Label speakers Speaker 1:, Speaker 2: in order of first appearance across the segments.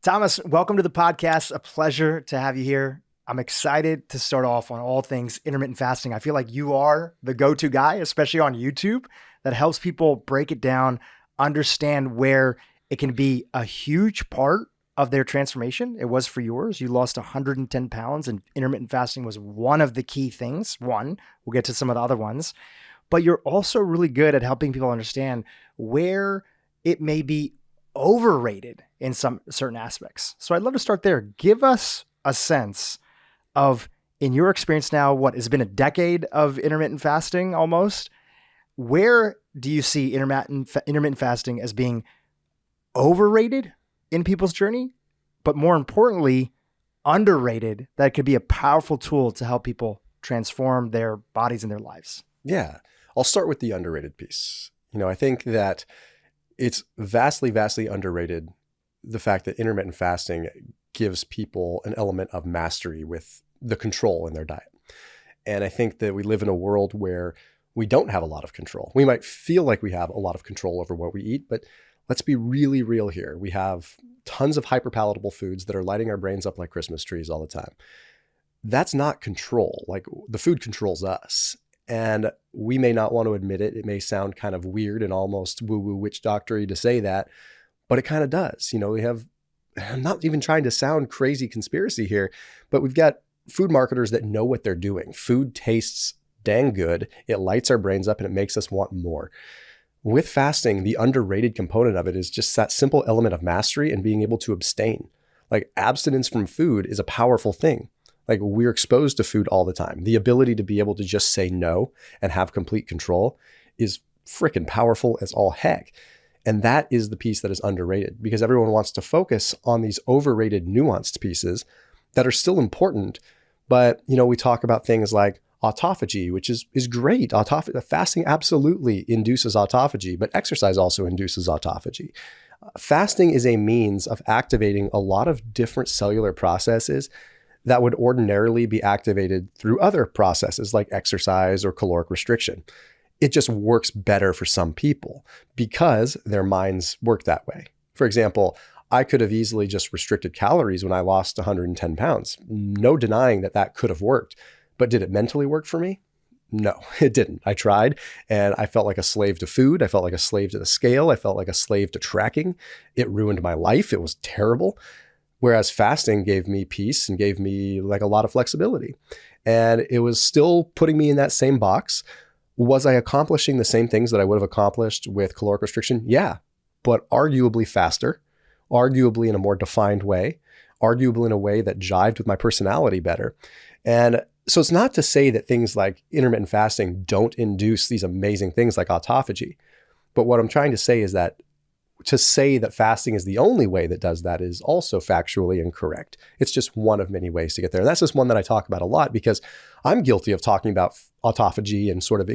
Speaker 1: Thomas, welcome to the podcast. A pleasure to have you here. I'm excited to start off on all things intermittent fasting. I feel like you are the go-to guy, especially on YouTube, that helps people break it down, understand where it can be a huge part of their transformation. It was for yours. You lost 110 pounds and intermittent fasting was one of the key things. We'll get to some of the other ones, but you're also really good at helping people understand where it may be overrated in some certain aspects. So I'd love to start there. Give us a sense of, in your experience now, what has been a decade of intermittent fasting almost, where do you see intermittent fasting as being overrated in people's journey, but more importantly, underrated, that could be a powerful tool to help people transform their bodies and their lives?
Speaker 2: Yeah, I'll start with the underrated piece. I think that it's vastly, vastly underrated, the fact that intermittent fasting gives people an element of mastery with the control in their diet. And I think that we live in a world where we don't have a lot of control. We might feel like we have a lot of control over what we eat, but let's be really real here. We have tons of hyperpalatable foods that are lighting our brains up like Christmas trees all the time. That's not control. Like, the food controls us. And we may not want to admit it. It may sound kind of weird and almost woo-woo witch doctory to say that, but it kind of does. I'm not even trying to sound crazy conspiracy here, but we've got food marketers that know what they're doing. Food tastes dang good. It lights our brains up and it makes us want more. With fasting, the underrated component of it is just that simple element of mastery and being able to abstain. Like, abstinence from food is a powerful thing. Like, we're exposed to food all the time. The ability to be able to just say no and have complete control is freaking powerful as all heck. And that is the piece that is underrated, because everyone wants to focus on these overrated nuanced pieces that are still important. But, we talk about things like autophagy, which is great. Fasting absolutely induces autophagy, but exercise also induces autophagy. Fasting is a means of activating a lot of different cellular processes that would ordinarily be activated through other processes like exercise or caloric restriction. It just works better for some people because their minds work that way. For example, I could have easily just restricted calories when I lost 110 pounds. No denying that could have worked. But did it mentally work for me? No, it didn't. I tried and I felt like a slave to food. I felt like a slave to the scale. I felt like a slave to tracking. It ruined my life. It was terrible. Whereas fasting gave me peace and gave me like a lot of flexibility. And it was still putting me in that same box. Was I accomplishing the same things that I would have accomplished with caloric restriction? Yeah, but arguably faster, arguably in a more defined way, arguably in a way that jived with my personality better. And so it's not to say that things like intermittent fasting don't induce these amazing things like autophagy. But what I'm trying to say is that to say that fasting is the only way that does that is also factually incorrect. It's just one of many ways to get there. And that's just one that I talk about a lot because I'm guilty of talking about autophagy and sort of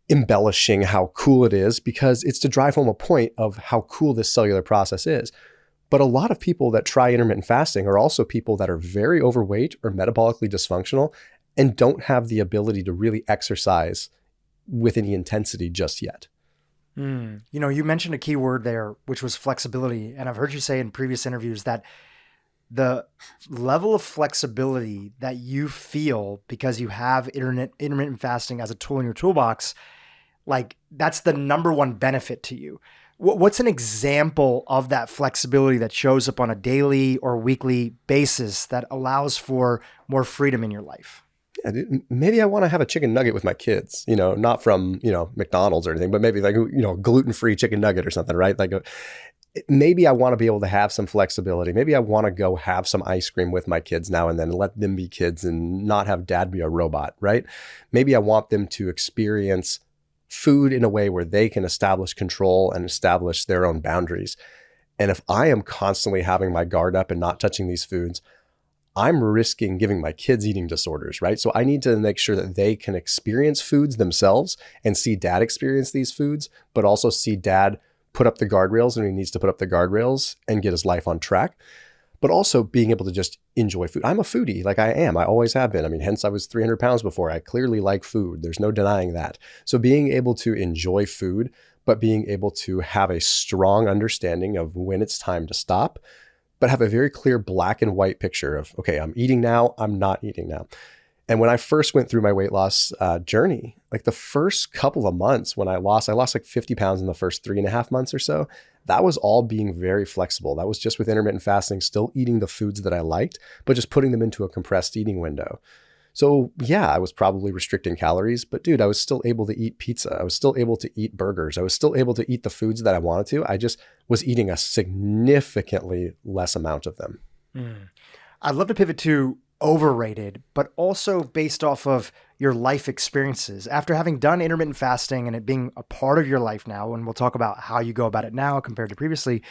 Speaker 2: embellishing how cool it is because it's to drive home a point of how cool this cellular process is. But a lot of people that try intermittent fasting are also people that are very overweight or metabolically dysfunctional and don't have the ability to really exercise with any intensity just yet.
Speaker 1: You mentioned a key word there, which was flexibility. And I've heard you say in previous interviews that the level of flexibility that you feel because you have intermittent fasting as a tool in your toolbox, like that's the number one benefit to you. What's an example of that flexibility that shows up on a daily or weekly basis that allows for more freedom in your life?
Speaker 2: Yeah, maybe I want to have a chicken nugget with my kids, not from, McDonald's or anything, but maybe like, gluten-free chicken nugget or something, right? Like maybe I want to be able to have some flexibility. Maybe I want to go have some ice cream with my kids now and then, let them be kids and not have dad be a robot, right? Maybe I want them to experience food in a way where they can establish control and establish their own boundaries. And if I am constantly having my guard up and not touching these foods, I'm risking giving my kids eating disorders, right? So I need to make sure that they can experience foods themselves and see dad experience these foods, but also see dad put up the guardrails when he needs to put up the guardrails and get his life on track. But also being able to just enjoy food. I'm a foodie, like I am. I always have been. Hence I was 300 pounds before. I clearly like food. There's no denying that. So being able to enjoy food, but being able to have a strong understanding of when it's time to stop, but have a very clear black and white picture of, okay, I'm eating now, I'm not eating now. And when I first went through my weight loss journey, like the first couple of months when I lost like 50 pounds in the first 3.5 months or so. That was all being very flexible. That was just with intermittent fasting, still eating the foods that I liked, but just putting them into a compressed eating window. So yeah, I was probably restricting calories, but dude, I was still able to eat pizza. I was still able to eat burgers. I was still able to eat the foods that I wanted to. I just was eating a significantly less amount of them.
Speaker 1: I'd love to pivot to overrated, but also based off of your life experiences. After having done intermittent fasting and it being a part of your life now, and we'll talk about how you go about it now compared to previously,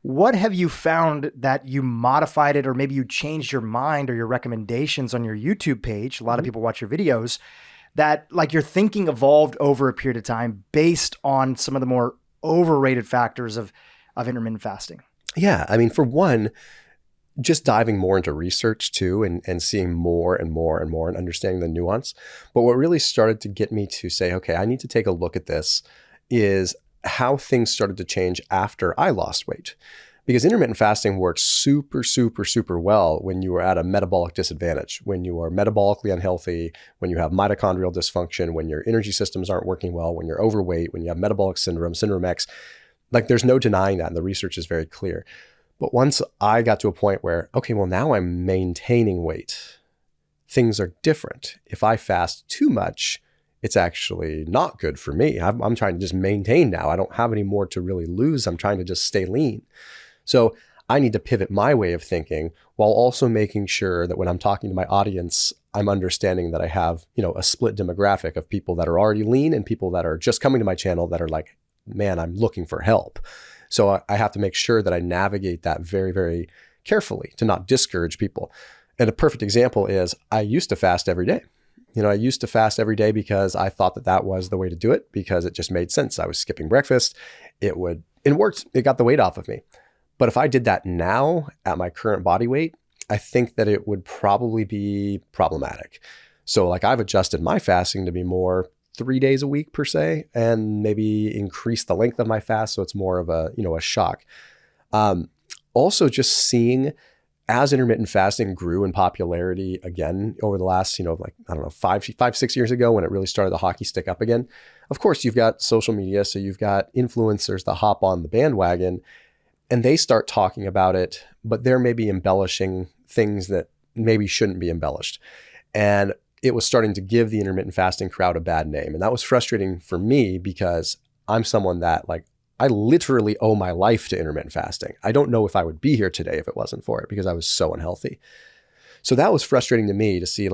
Speaker 1: what have you found that you modified it, or maybe you changed your mind or your recommendations on your YouTube page? A lot of people watch your videos, that like your thinking evolved over a period of time based on some of the more overrated factors of intermittent fasting.
Speaker 2: Yeah. I mean, for one, just diving more into research too, and seeing more and more and more and understanding the nuance. But what really started to get me to say, okay, I need to take a look at this, is how things started to change after I lost weight. Because intermittent fasting works super, super, super well when you are at a metabolic disadvantage, when you are metabolically unhealthy, when you have mitochondrial dysfunction, when your energy systems aren't working well, when you're overweight, when you have metabolic syndrome, syndrome X. Like there's no denying that, and the research is very clear. But once I got to a point where, okay, well, now I'm maintaining weight, things are different. If I fast too much, it's actually not good for me. I'm trying to just maintain now. I don't have any more to really lose. I'm trying to just stay lean. So I need to pivot my way of thinking while also making sure that when I'm talking to my audience, I'm understanding that I have, a split demographic of people that are already lean and people that are just coming to my channel that are like, man, I'm looking for help. So I have to make sure that I navigate that very, very carefully to not discourage people. And a perfect example is I used to fast every day. I used to fast every day because I thought that was the way to do it, because it just made sense. I was skipping breakfast. It worked. It got the weight off of me. But if I did that now at my current body weight, I think that it would probably be problematic. So like I've adjusted my fasting to be more 3 days a week per se, and maybe increase the length of my fast so it's more of a shock. Also just seeing as intermittent fasting grew in popularity again over the last, 5-6 years ago when it really started the hockey stick up again. Of course, you've got social media, so you've got influencers that hop on the bandwagon and they start talking about it, but they're maybe embellishing things that maybe shouldn't be embellished. And it was starting to give the intermittent fasting crowd a bad name. And that was frustrating for me because I'm someone that I literally owe my life to intermittent fasting. I don't know if I would be here today if it wasn't for it, because I was so unhealthy. So that was frustrating to me to see,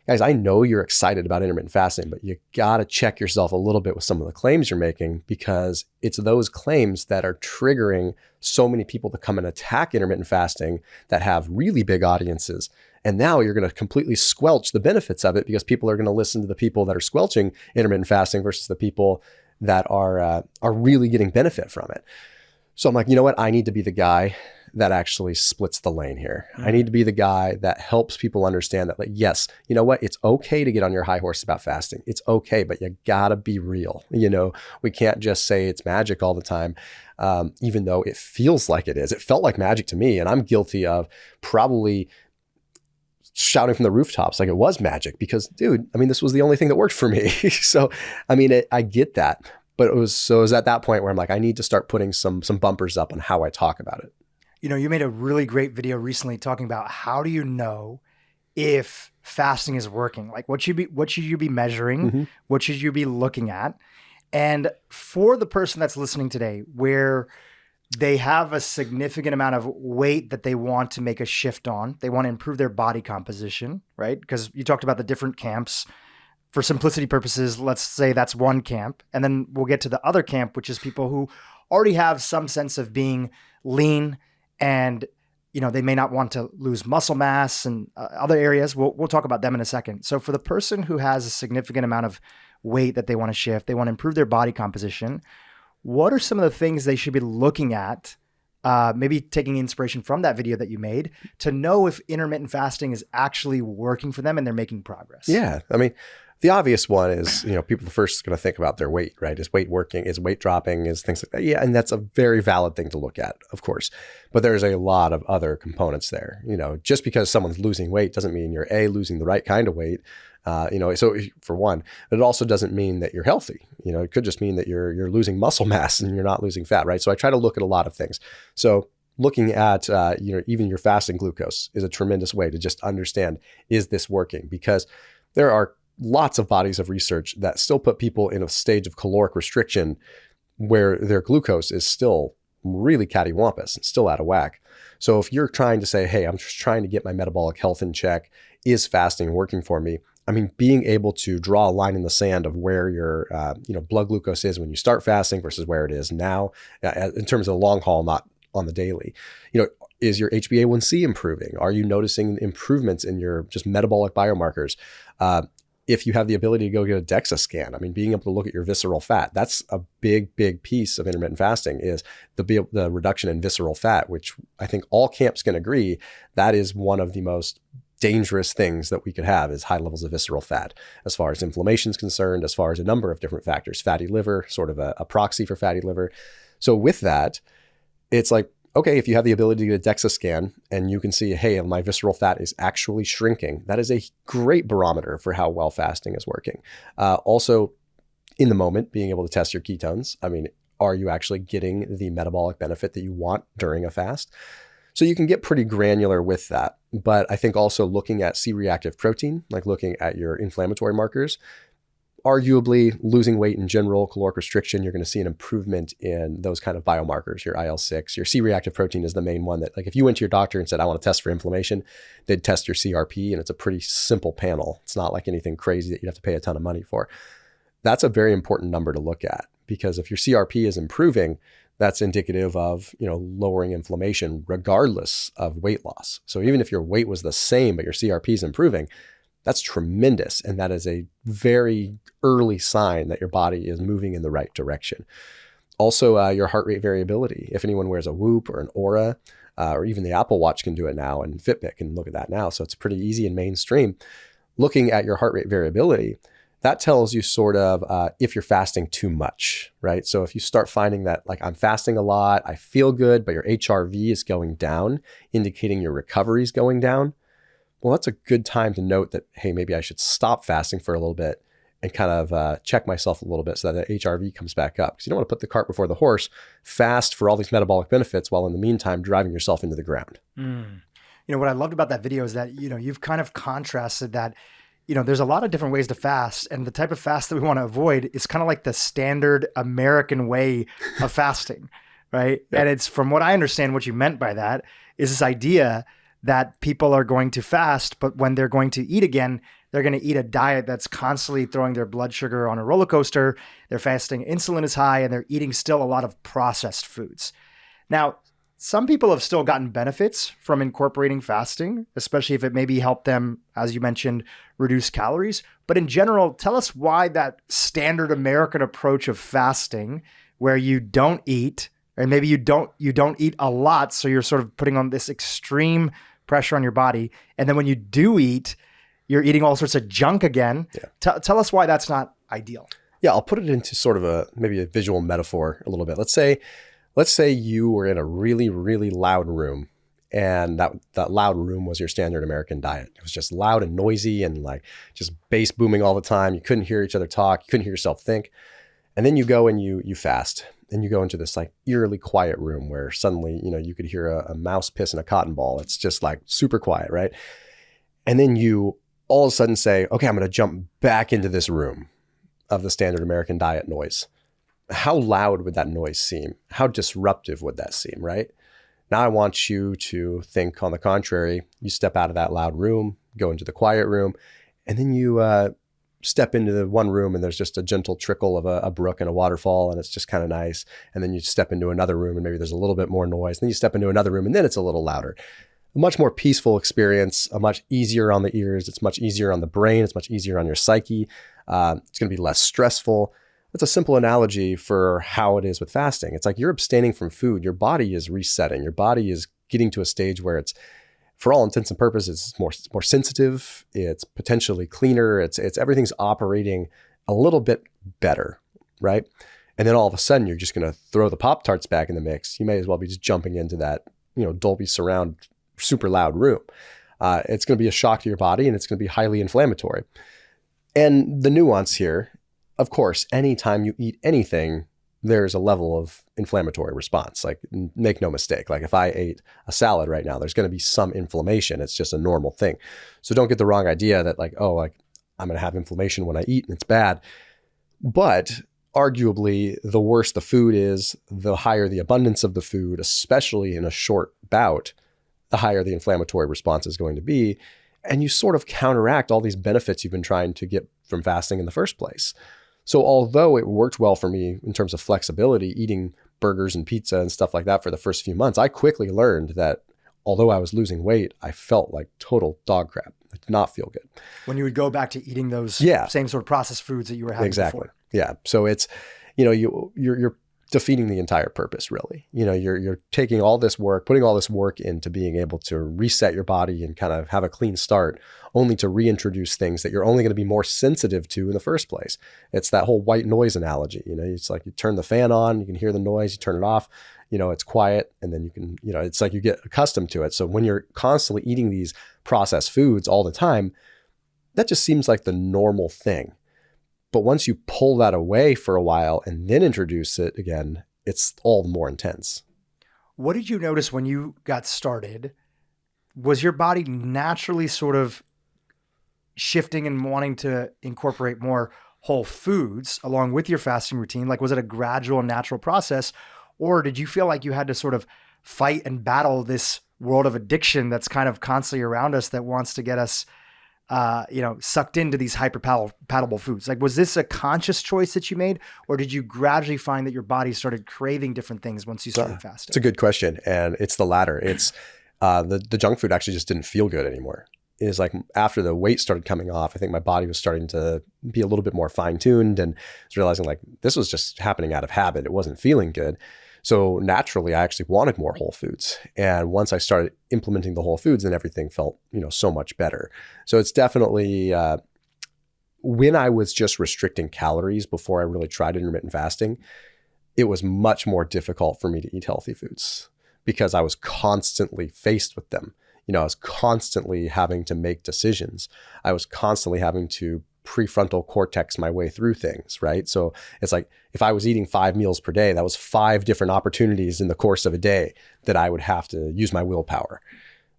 Speaker 2: guys, I know you're excited about intermittent fasting, but you got to check yourself a little bit with some of the claims you're making, because it's those claims that are triggering so many people to come and attack intermittent fasting that have really big audiences. And now you're going to completely squelch the benefits of it, because people are going to listen to the people that are squelching intermittent fasting versus the people that are really getting benefit from it. So I'm like, you know what? I need to be the guy that actually splits the lane here. I need to be the guy that helps people understand that, yes, you know what? It's okay to get on your high horse about fasting. It's okay, but you gotta be real. We can't just say it's magic all the time, even though it feels like it is. It felt like magic to me, and I'm guilty of probably shouting from the rooftops like it was magic, because dude, this was the only thing that worked for me. So, I get that, but it was at that point where I'm like, I need to start putting some bumpers up on how I talk about it.
Speaker 1: You made a really great video recently talking about how do you know if fasting is working? Like what should you be measuring? Mm-hmm. What should you be looking at? And for the person that's listening today, where they have a significant amount of weight that they want to make a shift on, they want to improve their body composition, right? Because you talked about the different camps. For simplicity purposes, let's say that's one camp. And then we'll get to the other camp, which is people who already have some sense of being lean, and they may not want to lose muscle mass and other areas. We'll talk about them in a second. So for the person who has a significant amount of weight that they want to shift, they want to improve their body composition, what are some of the things they should be looking at, maybe taking inspiration from that video that you made, to know if intermittent fasting is actually working for them and they're making progress?
Speaker 2: Yeah. The obvious one is, people are first going to think about their weight, right? Is weight working? Is weight dropping? Is things like that? Yeah. And that's a very valid thing to look at, of course. But there's a lot of other components there. Just because someone's losing weight doesn't mean you're losing the right kind of weight. So for one, it also doesn't mean that you're healthy. It could just mean that you're losing muscle mass and you're not losing fat, right? So I try to look at a lot of things. So looking at, even your fasting glucose is a tremendous way to just understand, is this working? Because there are lots of bodies of research that still put people in a stage of caloric restriction where their glucose is still really cattywampus and still out of whack. So if you're trying to say, hey, I'm just trying to get my metabolic health in check, is fasting working for me? I mean, being able to draw a line in the sand of where your blood glucose is when you start fasting versus where it is now, in terms of the long haul, not on the daily. Is your HbA1c improving? Are you noticing improvements in your just metabolic biomarkers? If you have the ability to go get a DEXA scan, I mean, being able to look at your visceral fat, that's a big, big piece of intermittent fasting, is the reduction in visceral fat, which I think all camps can agree that is one of the most dangerous things that we could have, is high levels of visceral fat, as far as inflammation is concerned, as far as a number of different factors. Fatty liver, sort of a proxy for fatty liver. So with that, it's like, okay, if you have the ability to get a DEXA scan and you can see, hey, my visceral fat is actually shrinking, that is a great barometer for how well fasting is working. Also, in the moment, being able to test your ketones. I mean, are you actually getting the metabolic benefit that you want during a fast? So you can get pretty granular with that. But I think also looking at C-reactive protein, like looking at your inflammatory markers, arguably losing weight in general, caloric restriction, you're going to see an improvement in those kind of biomarkers, your IL-6. Your C-reactive protein is the main one that, like, if you went to your doctor and said, I want to test for inflammation, they'd test your CRP, and it's a pretty simple panel. It's not like anything crazy that you'd have to pay a ton of money for. That's a very important number to look at, because if your CRP is improving, that's indicative of, lowering inflammation regardless of weight loss. So even if your weight was the same, but your CRP is improving, that's tremendous. And that is a very early sign that your body is moving in the right direction. Also, your heart rate variability. If anyone wears a Whoop or an Oura, or even the Apple Watch can do it now, and Fitbit can look at that now. So it's pretty easy and mainstream. Looking at your heart rate variability, that tells you sort of if you're fasting too much, right? So if you start finding that, like, I'm fasting a lot, I feel good, but your HRV is going down, indicating your recovery is going down, well, that's a good time to note that, hey, maybe I should stop fasting for a little bit and kind of check myself a little bit so that the HRV comes back up. Because you don't want to put the cart before the horse, fast for all these metabolic benefits while in the meantime driving yourself into the ground.
Speaker 1: What I loved about that video is that, you've kind of contrasted that, there's a lot of different ways to fast, and the type of fast that we want to avoid is kind of like the standard American way of fasting, right?
Speaker 2: Yeah.
Speaker 1: And it's, from what I understand, what you meant by that is this idea that people are going to fast, but when they're going to eat again, they're going to eat a diet that's constantly throwing their blood sugar on a roller coaster. They're fasting, insulin is high, and they're eating still a lot of processed foods. Now, some people have still gotten benefits from incorporating fasting, especially if it maybe helped them, as you mentioned, reduce calories. But in general, tell us why that standard American approach of fasting, where you don't eat, and maybe you don't eat a lot, so you're sort of putting on this extreme pressure on your body. And then when you do eat, you're eating all sorts of junk again. Yeah. Tell us why that's not ideal.
Speaker 2: Yeah, I'll put it into sort of maybe a visual metaphor a little bit. Let's say you were in a really, really loud room, and that loud room was your standard American diet. It was just loud and noisy and like just bass booming all the time. You couldn't hear each other talk. You couldn't hear yourself think. And then you go and you fast, and you go into this like eerily quiet room where suddenly, you could hear a mouse piss in a cotton ball. It's just like super quiet, right? And then you all of a sudden say, okay, I'm going to jump back into this room of the standard American diet noise. How loud would that noise seem? How disruptive would that seem, right? Now I want you to think, on the contrary, you step out of that loud room, go into the quiet room, and then you step into the one room and there's just a gentle trickle of a brook and a waterfall, and it's just kind of nice. And then you step into another room and maybe there's a little bit more noise. Then you step into another room and then it's a little louder. A much more peaceful experience, a much easier on the ears. It's much easier on the brain. It's much easier on your psyche. It's going to be less stressful. That's a simple analogy for how it is with fasting. It's like you're abstaining from food. Your body is resetting. Your body is getting to a stage where it's for all intents and purposes, it's more sensitive. It's potentially cleaner. It's everything's operating a little bit better, right? And then all of a sudden, you're just going to throw the Pop-Tarts back in the mix. You may as well be just jumping into that, Dolby surround, super loud room. It's going to be a shock to your body, and it's going to be highly inflammatory. And the nuance here, of course, anytime you eat anything, there's a level of inflammatory response. Like, make no mistake. Like, if I ate a salad right now, there's going to be some inflammation. It's just a normal thing. So don't get the wrong idea that I'm going to have inflammation when I eat and it's bad. But arguably, the worse the food is, the higher the abundance of the food, especially in a short bout, the higher the inflammatory response is going to be. And you sort of counteract all these benefits you've been trying to get from fasting in the first place. So although it worked well for me in terms of flexibility, eating burgers and pizza and stuff like that for the first few months, I quickly learned that although I was losing weight, I felt like total dog crap. I did not feel good.
Speaker 1: When you would go back to eating those same sort of processed foods that you were having before.
Speaker 2: Yeah. So it's, you're defeating the entire purpose, really. You're taking all this work, putting all this work into being able to reset your body and kind of have a clean start, only to reintroduce things that you're only going to be more sensitive to in the first place. It's that whole white noise analogy. It's like you turn the fan on, you can hear the noise, you turn it off, it's quiet, and then you can, it's like you get accustomed to it. So when you're constantly eating these processed foods all the time, that just seems like the normal thing. But once you pull that away for a while and then introduce it again, it's all the more intense.
Speaker 1: What did you notice when you got started? Was your body naturally sort of shifting and wanting to incorporate more whole foods along with your fasting routine? Like, was it a gradual, natural process? Or did you feel like you had to sort of fight and battle this world of addiction that's kind of constantly around us that wants to get us sucked into these hyper palatable foods? Like, was this a conscious choice that you made, or did you gradually find that your body started craving different things once you started fasting?
Speaker 2: It's a good question. And it's the latter. It's the junk food actually just didn't feel good anymore. Is like after the weight started coming off, I think my body was starting to be a little bit more fine-tuned, and was realizing like this was just happening out of habit. It wasn't feeling good. So naturally, I actually wanted more whole foods. And once I started implementing the whole foods, then everything felt, so much better. So it's definitely, when I was just restricting calories before I really tried intermittent fasting, it was much more difficult for me to eat healthy foods because I was constantly faced with them. I was constantly having to make decisions. I was constantly having to prefrontal cortex my way through things, right? So it's like if I was eating 5 meals per day, that was 5 different opportunities in the course of a day that I would have to use my willpower.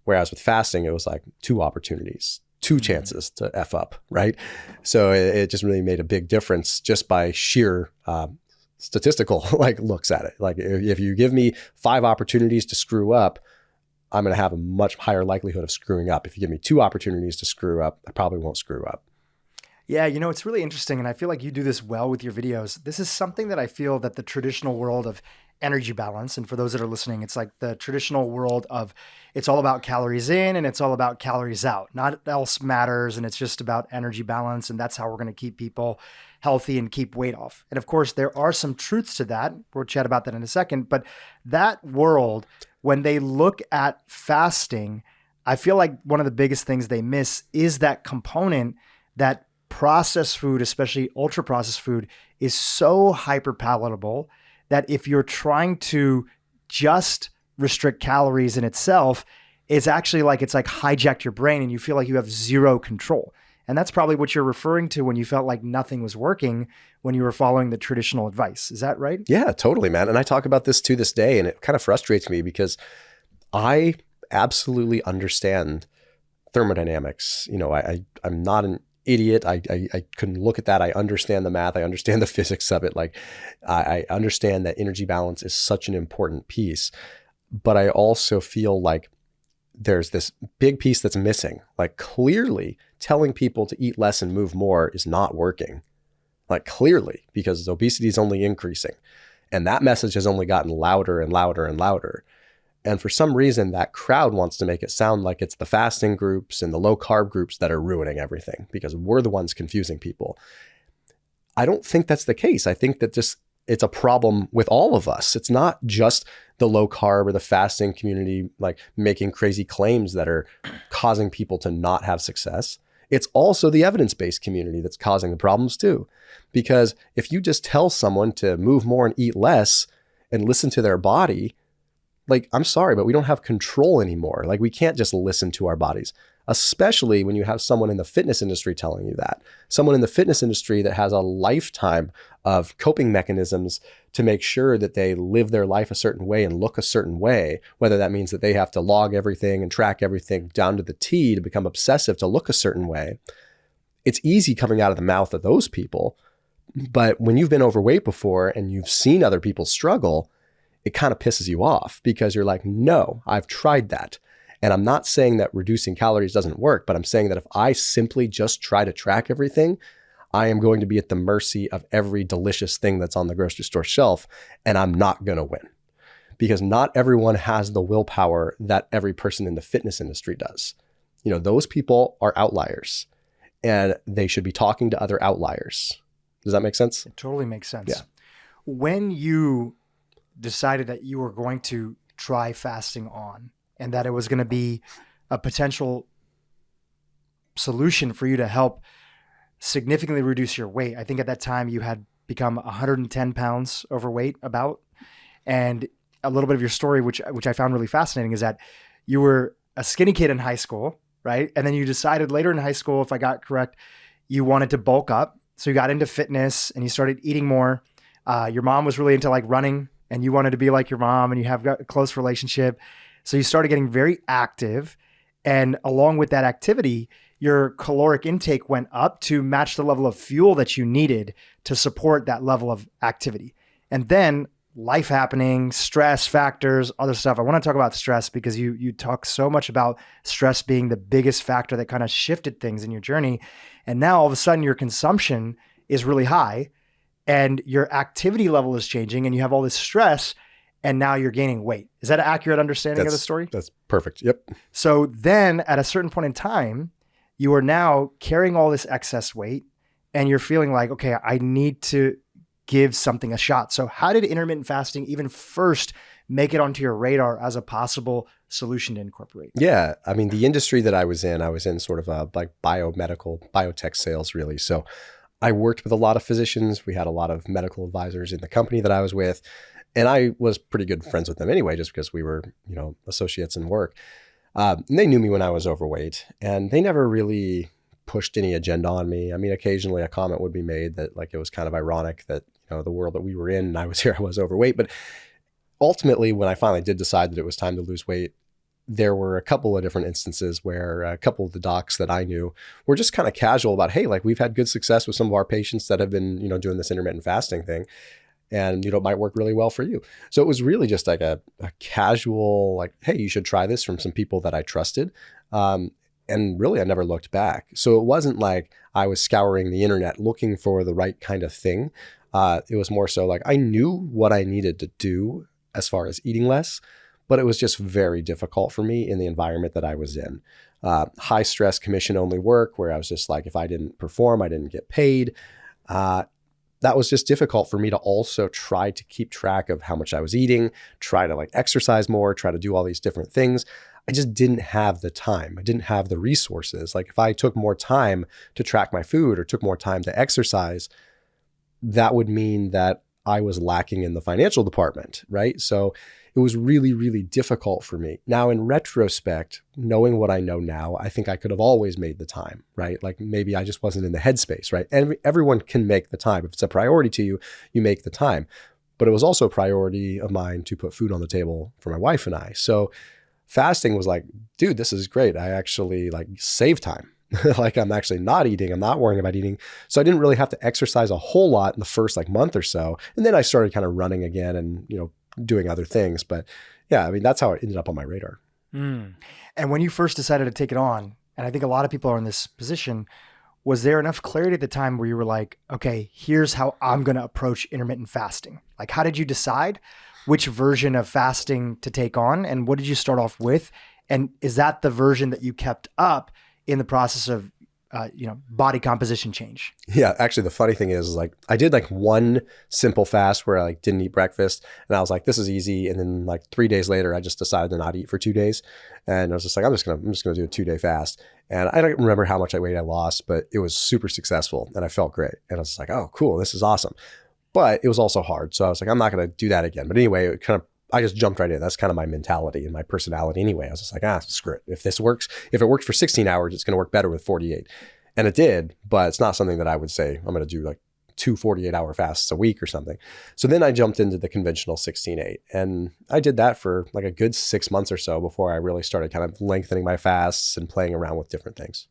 Speaker 2: Whereas with fasting, it was like 2 opportunities, 2 chances to F up, right? So it just really made a big difference just by sheer statistical looks at it. Like if you give me 5 opportunities to screw up, I'm going to have a much higher likelihood of screwing up. If you give me 2 opportunities to screw up, I probably won't screw up.
Speaker 1: Yeah, it's really interesting, and I feel like you do this well with your videos. This is something that I feel that the traditional world of energy balance, and for those that are listening, it's like the traditional world of it's all about calories in and it's all about calories out. Not else matters, and it's just about energy balance, and that's how we're going to keep people healthy and keep weight off. And of course, there are some truths to that. We'll chat about that in a second, but that world, when they look at fasting, I feel like one of the biggest things they miss is that component that processed food, especially ultra processed food, is so hyper palatable that if you're trying to just restrict calories in itself, it's actually like it's like hijacked your brain and you feel like you have zero control. And that's probably what you're referring to when you felt like nothing was working when you were following the traditional advice. Is that right? Yeah,
Speaker 2: totally, man. And I talk about this to this day, and it kind of frustrates me because I absolutely understand thermodynamics. I'm not an idiot. I can look at that. I understand the math. I understand the physics of it. Like I understand that energy balance is such an important piece, but I also feel like there's this big piece that's missing. Like clearly telling people to eat less and move more is not working. Like clearly, because obesity is only increasing, and that message has only gotten louder and louder and louder. And for some reason, that crowd wants to make it sound like it's the fasting groups and the low carb groups that are ruining everything because we're the ones confusing people. I don't think that's the case. I think that just it's a problem with all of us. It's not just the low carb or the fasting community like making crazy claims that are causing people to not have success. It's also the evidence-based community that's causing the problems too. Because if you just tell someone to move more and eat less and listen to their body, like, I'm sorry, but we don't have control anymore. Like, we can't just listen to our bodies, especially when you have someone in the fitness industry telling you that. Someone in the fitness industry that has a lifetime of coping mechanisms to make sure that they live their life a certain way and look a certain way, whether that means that they have to log everything and track everything down to the T to become obsessive to look a certain way. It's easy coming out of the mouth of those people. But when you've been overweight before and you've seen other people struggle, it kind of pisses you off because you're like, no, I've tried that. And I'm not saying that reducing calories doesn't work, but I'm saying that if I simply just try to track everything, I am going to be at the mercy of every delicious thing that's on the grocery store shelf, and I'm not going to win. Because not everyone has the willpower that every person in the fitness industry does. You know, those people are outliers, and they should be talking to other outliers. Does that make sense?
Speaker 1: It totally makes sense.
Speaker 2: Yeah.
Speaker 1: When you decided that you were going to try fasting on and that it was going to be a potential solution for you to help significantly reduce your weight. I think at that time you had become 110 pounds overweight about, and a little bit of your story, which I found really fascinating, is that you were a skinny kid in high school, right? And then you decided later in high school, if I got correct, you wanted to bulk up. So you got into fitness and you started eating more. Your mom was really into like running and you wanted to be like your mom and you have got a close relationship. So you started getting very active. And along with that activity, your caloric intake went up to match the level of fuel that you needed to support that level of activity. And then life happening, stress factors, other stuff. I want to talk about stress because you talk so much about stress being the biggest factor that kind of shifted things in your journey. And now all of a sudden your consumption is really high and your activity level is changing and you have all this stress and now you're gaining weight. Is that an accurate understanding of the story?
Speaker 2: That's perfect. Yep.
Speaker 1: So then at a certain point in time, you are now carrying all this excess weight and you're feeling like, okay, I need to give something a shot. So how did intermittent fasting even first make it onto your radar as a possible solution to incorporate?
Speaker 2: Yeah. I mean, the industry that I was in sort of a like biotech sales really. So I worked with a lot of physicians. We had a lot of medical advisors in the company that I was with. And I was pretty good friends with them anyway, just because we were, associates in work. And they knew me when I was overweight and they never really pushed any agenda on me. I mean, occasionally a comment would be made that like, it was kind of ironic that, the world that we were in and I was here, I was overweight. But ultimately, when I finally did decide that it was time to lose weight, there were a couple of different instances where a couple of the docs that I knew were just kind of casual about, hey, like we've had good success with some of our patients that have been, doing this intermittent fasting thing. And, it might work really well for you. So it was really just like a casual, like, hey, you should try this from some people that I trusted. And really, I never looked back. So it wasn't like I was scouring the internet looking for the right kind of thing. It was more so like I knew what I needed to do as far as eating less, but it was just very difficult for me in the environment that I was in. High stress commission only work where I was just like, if I didn't perform, I didn't get paid. That was just difficult for me to also try to keep track of how much I was eating, try to like exercise more, try to do all these different things. I just didn't have the time. I didn't have the resources. Like if I took more time to track my food or took more time to exercise, that would mean that I was lacking in the financial department, right? So it was really, really difficult for me. Now, in retrospect, knowing what I know now, I think I could have always made the time, right? Like maybe I just wasn't in the headspace, right? And everyone can make the time. If it's a priority to you, you make the time. But it was also a priority of mine to put food on the table for my wife and I. So fasting was like, dude, this is great. I actually like save time. Like I'm actually not eating. I'm not worrying about eating. So I didn't really have to exercise a whole lot in the first like month or so. And then I started kind of running again and, doing other things. But yeah, I mean, that's how it ended up on my radar.
Speaker 1: And when you first decided to take it on, and I think a lot of people are in this position, was there enough clarity at the time where you were like, okay, here's how I'm going to approach intermittent fasting? Like, how did you decide which version of fasting to take on? And what did you start off with? And is that the version that you kept up in the process of body composition change?
Speaker 2: Yeah, actually, the funny thing is like I did like one simple fast where I like didn't eat breakfast, and I was like, this is easy. And then like 3 days later, I just decided to not eat for 2 days, and I was just like, I'm just gonna do a 2-day fast. And I don't remember how much weight I lost, but it was super successful, and I felt great. And I was just like, oh, cool, this is awesome. But it was also hard, so I was like, I'm not gonna do that again. But anyway, I just jumped right in. That's kind of my mentality and my personality anyway. I was just like, screw it. If it works for 16 hours, it's going to work better with 48. And it did, but it's not something that I would say I'm going to do like 2 48-hour fasts a week or something. So then I jumped into the conventional 16-8. And I did that for like a good 6 months or so before I really started kind of lengthening my fasts and playing around with different things.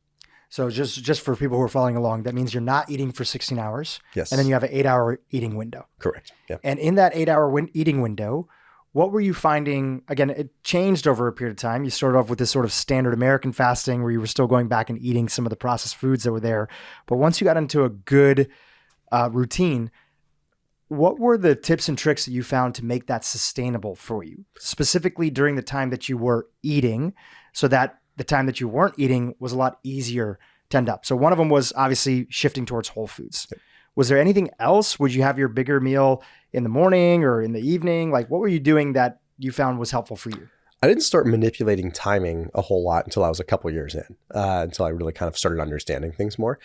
Speaker 1: So just for people who are following along, that means you're not eating for 16 hours.
Speaker 2: Yes.
Speaker 1: And then you have an 8-hour eating window.
Speaker 2: Correct. Yeah.
Speaker 1: And in that 8-hour eating window, what were you finding? Again, it changed over a period of time. You started off with this sort of standard American fasting where you were still going back and eating some of the processed foods that were there. But once you got into a good routine, what were the tips and tricks that you found to make that sustainable for you, specifically during the time that you were eating, so that the time that you weren't eating was a lot easier to end up? So one of them was obviously shifting towards whole foods. Yep. Was there anything else? Would you have your bigger meal in the morning or in the evening? Like, what were you doing that you found was helpful for you?
Speaker 2: I didn't start manipulating timing a whole lot until I was a couple of years in, until I really kind of started understanding things more.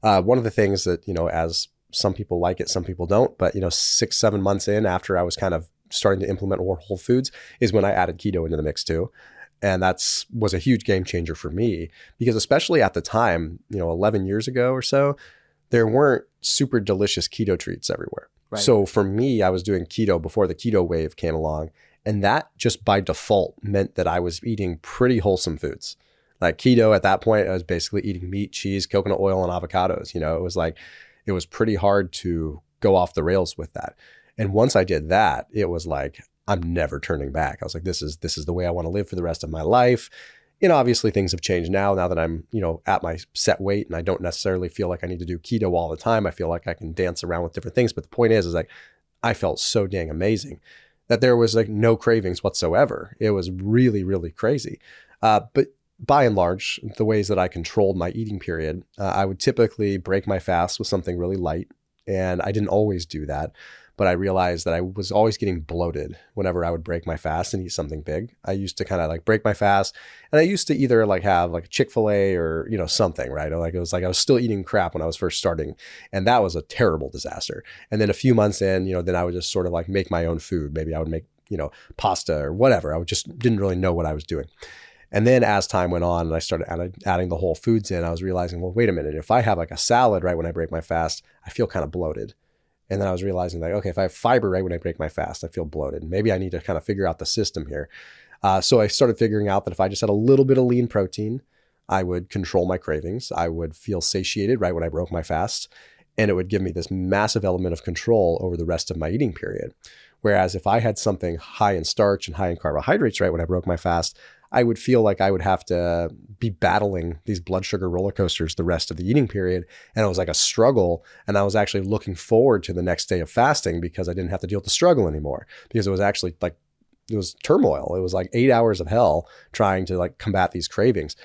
Speaker 2: One of the things that, as some people like it, some people don't, but 6-7 months in after I was kind of starting to implement more whole foods is when I added keto into the mix too. And was a huge game changer for me because especially at the time, 11 years ago or so, there weren't super delicious keto treats everywhere. Right. So for me, I was doing keto before the keto wave came along. And that just by default meant that I was eating pretty wholesome foods. Like keto at that point, I was basically eating meat, cheese, coconut oil, and avocados. It was pretty hard to go off the rails with that. And once I did that, it was like, I'm never turning back. I was like, this is the way I want to live for the rest of my life. Obviously things have changed now that I'm, at my set weight and I don't necessarily feel like I need to do keto all the time. I feel like I can dance around with different things. But the point is like, I felt so dang amazing that there was like no cravings whatsoever. It was really, really crazy. But by and large, the ways that I controlled my eating period, I would typically break my fast with something really light. And I didn't always do that. But I realized that I was always getting bloated whenever I would break my fast and eat something big. I used to kind of like break my fast and I used to either like have like a Chick-fil-A or, something, right? Or like, it was like I was still eating crap when I was first starting. And that was a terrible disaster. And then a few months in, then I would just sort of like make my own food. Maybe I would make, pasta or whatever. didn't really know what I was doing. And then as time went on and I started adding the whole foods in, I was realizing, well, wait a minute. If I have like a salad right when I break my fast, I feel kind of bloated. And then I was realizing like, okay, if I have fiber right when I break my fast, I feel bloated. Maybe I need to kind of figure out the system here. So I started figuring out that if I just had a little bit of lean protein, I would control my cravings. I would feel satiated right when I broke my fast. And it would give me this massive element of control over the rest of my eating period. Whereas if I had something high in starch and high in carbohydrates right when I broke my fast, I would feel like I would have to be battling these blood sugar roller coasters the rest of the eating period. And it was like a struggle. And I was actually looking forward to the next day of fasting because I didn't have to deal with the struggle anymore. Because it was actually like, it was turmoil. It was like 8 hours of hell trying to like combat these cravings.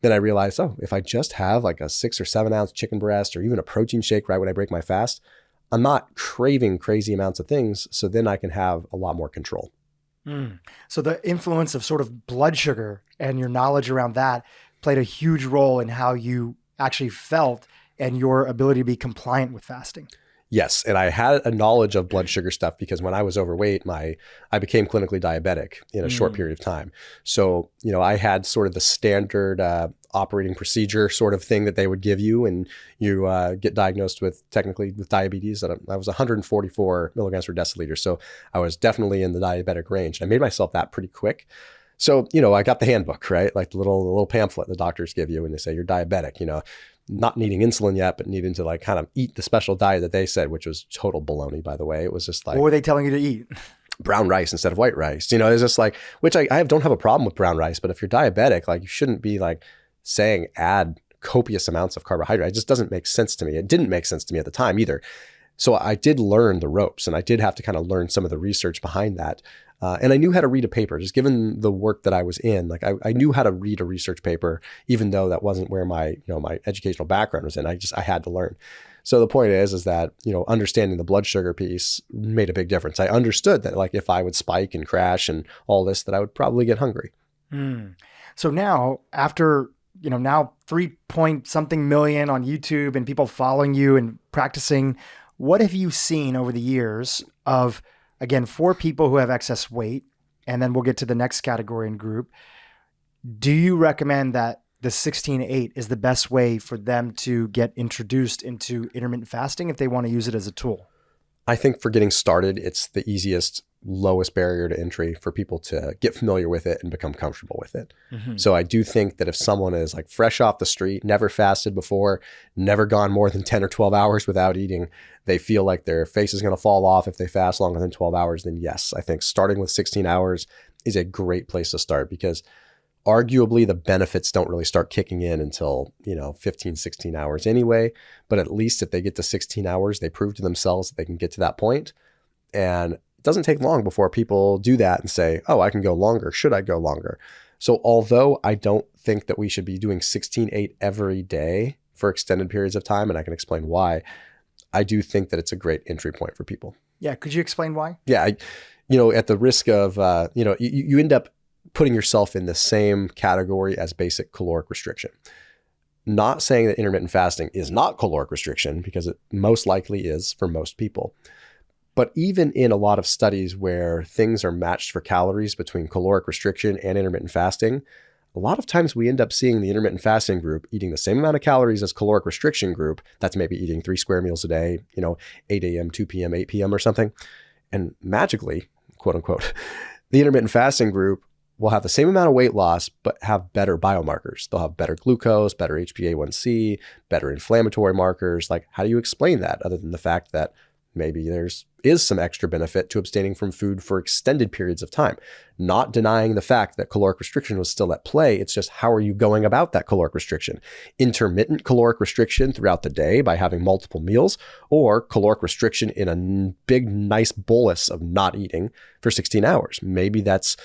Speaker 2: Then I realized, if I just have like a 6 or 7 ounce chicken breast or even a protein shake right when I break my fast, I'm not craving crazy amounts of things. So then I can have a lot more control.
Speaker 1: So the influence of sort of blood sugar and your knowledge around that played a huge role in how you actually felt and your ability to be compliant with fasting.
Speaker 2: Yes. And I had a knowledge of blood sugar stuff because when I was overweight, I became clinically diabetic in a short period of time. So, I had sort of the standard operating procedure sort of thing that they would give you and you get diagnosed with diabetes. I was 144 milligrams per deciliter. So I was definitely in the diabetic range. I made myself that pretty quick. So, I got the handbook, right? Like the little pamphlet the doctors give you and they say you're diabetic, not needing insulin yet, but needing to like kind of eat the special diet that they said, which was total baloney, by the way. It was just like,
Speaker 1: what were they telling you to eat?
Speaker 2: Brown rice instead of white rice. It's just like, which I don't have a problem with brown rice, but if you're diabetic, like you shouldn't be like saying add copious amounts of carbohydrate. It just doesn't make sense to me. It didn't make sense to me at the time either. So I did learn the ropes and I did have to kind of learn some of the research behind that. And I knew how to read a paper, just given the work that I was in. Like I knew how to read a research paper, even though that wasn't where my educational background was in. I had to learn. So the point is that, understanding the blood sugar piece made a big difference. I understood that, like, if I would spike and crash and all this, that I would probably get hungry.
Speaker 1: So now, after, now 3-point-something million on YouTube and people following you and practicing, what have you seen over the years of, again, for people who have excess weight, and then we'll get to the next category and group, do you recommend that the 16-8 is the best way for them to get introduced into intermittent fasting if they want to use it as a tool?
Speaker 2: I think for getting started, it's the easiest, lowest barrier to entry for people to get familiar with it and become comfortable with it. So I do think that if someone is like fresh off the street, never fasted before, never gone more than 10 or 12 hours without eating, they feel like their face is going to fall off if they fast longer than 12 hours, then yes, I think starting with 16 hours is a great place to start, because arguably the benefits don't really start kicking in until, 15, 16 hours anyway. But at least if they get to 16 hours, they prove to themselves that they can get to that point. And it doesn't take long before people do that and say, oh, I can go longer. Should I go longer? So although I don't think that we should be doing 16-8 every day for extended periods of time, and I can explain why, I do think that it's a great entry point for people.
Speaker 1: Yeah. Could you explain why?
Speaker 2: Yeah. At the risk of, you end up putting yourself in the same category as basic caloric restriction. Not saying that intermittent fasting is not caloric restriction, because it most likely is for most people. But even in a lot of studies where things are matched for calories between caloric restriction and intermittent fasting, a lot of times we end up seeing the intermittent fasting group eating the same amount of calories as caloric restriction group. That's maybe eating 3 square meals a day, 8 a.m., 2 p.m., 8 p.m. or something. And magically, quote unquote, the intermittent fasting group will have the same amount of weight loss, but have better biomarkers. They'll have better glucose, better HbA1c, better inflammatory markers. Like, how do you explain that other than the fact that maybe is some extra benefit to abstaining from food for extended periods of time? Not denying the fact that caloric restriction was still at play. It's just, how are you going about that caloric restriction? Intermittent caloric restriction throughout the day by having multiple meals, or caloric restriction in a big, nice bolus of not eating for 16 hours. Maybe that's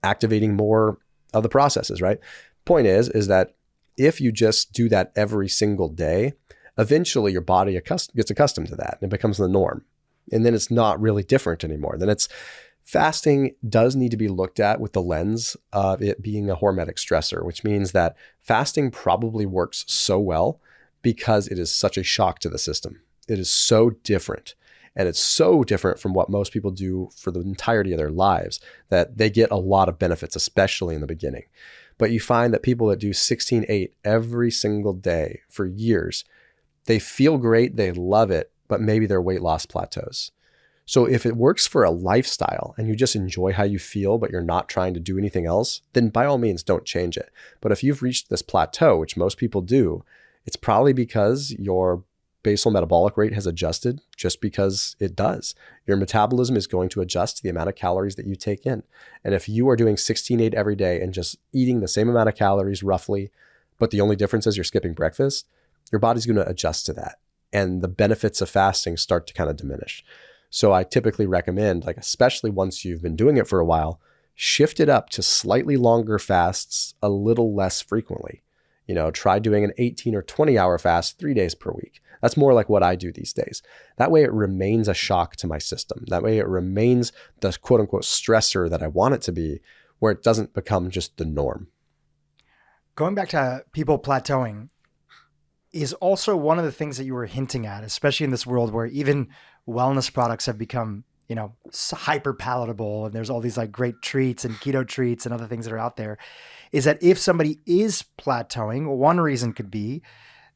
Speaker 2: activating more of the processes, right? Point is that if you just do that every single day, eventually your body gets accustomed to that and it becomes the norm. And then it's not really different anymore. Then fasting does need to be looked at with the lens of it being a hormetic stressor, which means that fasting probably works so well because it is such a shock to the system. It is so different. And it's so different from what most people do for the entirety of their lives that they get a lot of benefits, especially in the beginning. But you find that people that do 16-8 every single day for years, they feel great, they love it, but maybe their weight loss plateaus. So if it works for a lifestyle and you just enjoy how you feel, but you're not trying to do anything else, then by all means, don't change it. But if you've reached this plateau, which most people do, it's probably because your basal metabolic rate has adjusted, just because it does. Your metabolism is going to adjust to the amount of calories that you take in. And if you are doing 16-8 every day and just eating the same amount of calories roughly, but the only difference is you're skipping breakfast, your body's going to adjust to that. And the benefits of fasting start to kind of diminish. So I typically recommend, like, especially once you've been doing it for a while, shift it up to slightly longer fasts a little less frequently. Try doing an 18 or 20 hour fast 3 days per week. That's more like what I do these days. That way it remains a shock to my system. That way it remains the quote unquote stressor that I want it to be, where it doesn't become just the norm.
Speaker 1: Going back to people plateauing is also one of the things that you were hinting at, especially in this world where even wellness products have become, hyper palatable, and there's all these like great treats and keto treats and other things that are out there, is that if somebody is plateauing, one reason could be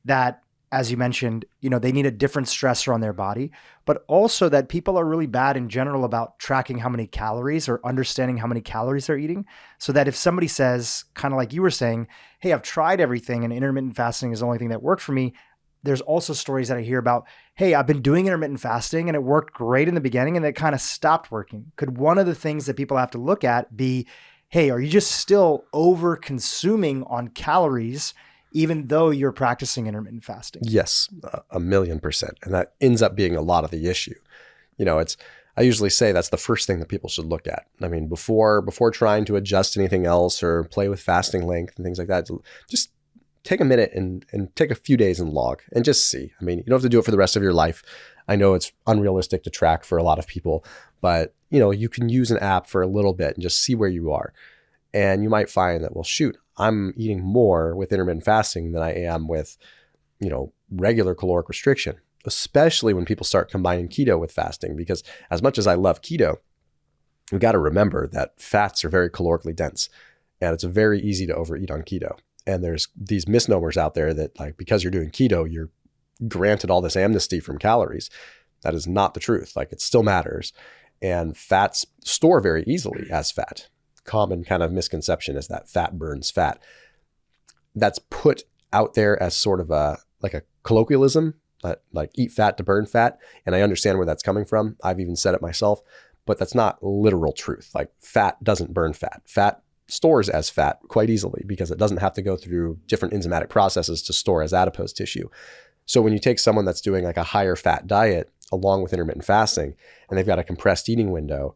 Speaker 1: that, as you mentioned, they need a different stressor on their body, but also that people are really bad in general about tracking how many calories or understanding how many calories they're eating. So that if somebody says, kind of like you were saying, hey, I've tried everything and intermittent fasting is the only thing that worked for me. There's also stories that I hear about, hey, I've been doing intermittent fasting and it worked great in the beginning and it kind of stopped working. Could one of the things that people have to look at be, hey, are you just still over consuming on calories even though you're practicing intermittent fasting?
Speaker 2: Yes, 1,000,000%. And that ends up being a lot of the issue. I usually say that's the first thing that people should look at. I mean, before trying to adjust anything else or play with fasting length and things like that, just take a minute and take a few days and log and just see. I mean, you don't have to do it for the rest of your life. I know it's unrealistic to track for a lot of people, but you can use an app for a little bit and just see where you are. And you might find that, well, shoot, I'm eating more with intermittent fasting than I am with, regular caloric restriction, especially when people start combining keto with fasting. Because as much as I love keto, we've got to remember that fats are very calorically dense and it's very easy to overeat on keto. And there's these misnomers out there that like, because you're doing keto, you're granted all this amnesty from calories. That is not the truth. Like it still matters. And fats store very easily as fat. Common kind of misconception is that fat burns fat. That's put out there as sort of a colloquialism, like eat fat to burn fat. And I understand where that's coming from. I've even said it myself, but that's not literal truth. Like fat doesn't burn fat. Fat stores as fat quite easily because it doesn't have to go through different enzymatic processes to store as adipose tissue. So when you take someone that's doing like a higher fat diet along with intermittent fasting and they've got a compressed eating window,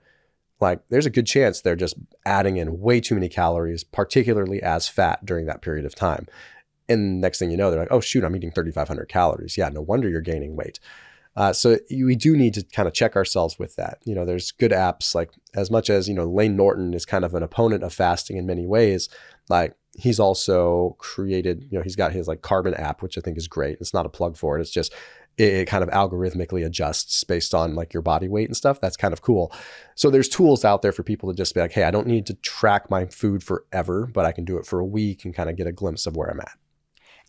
Speaker 2: like there's a good chance they're just adding in way too many calories, particularly as fat during that period of time. And next thing you know, they're like, oh shoot, I'm eating 3,500 calories. Yeah, no wonder you're gaining weight. So we do need to kind of check ourselves with that. There's good apps, like as much as, Lane Norton is kind of an opponent of fasting in many ways. Like he's also created, he's got his like Carbon app, which I think is great. It's not a plug for it. It's just, it kind of algorithmically adjusts based on like your body weight and stuff. That's kind of cool. So there's tools out there for people to just be like, hey, I don't need to track my food forever, but I can do it for a week and kind of get a glimpse of where I'm at.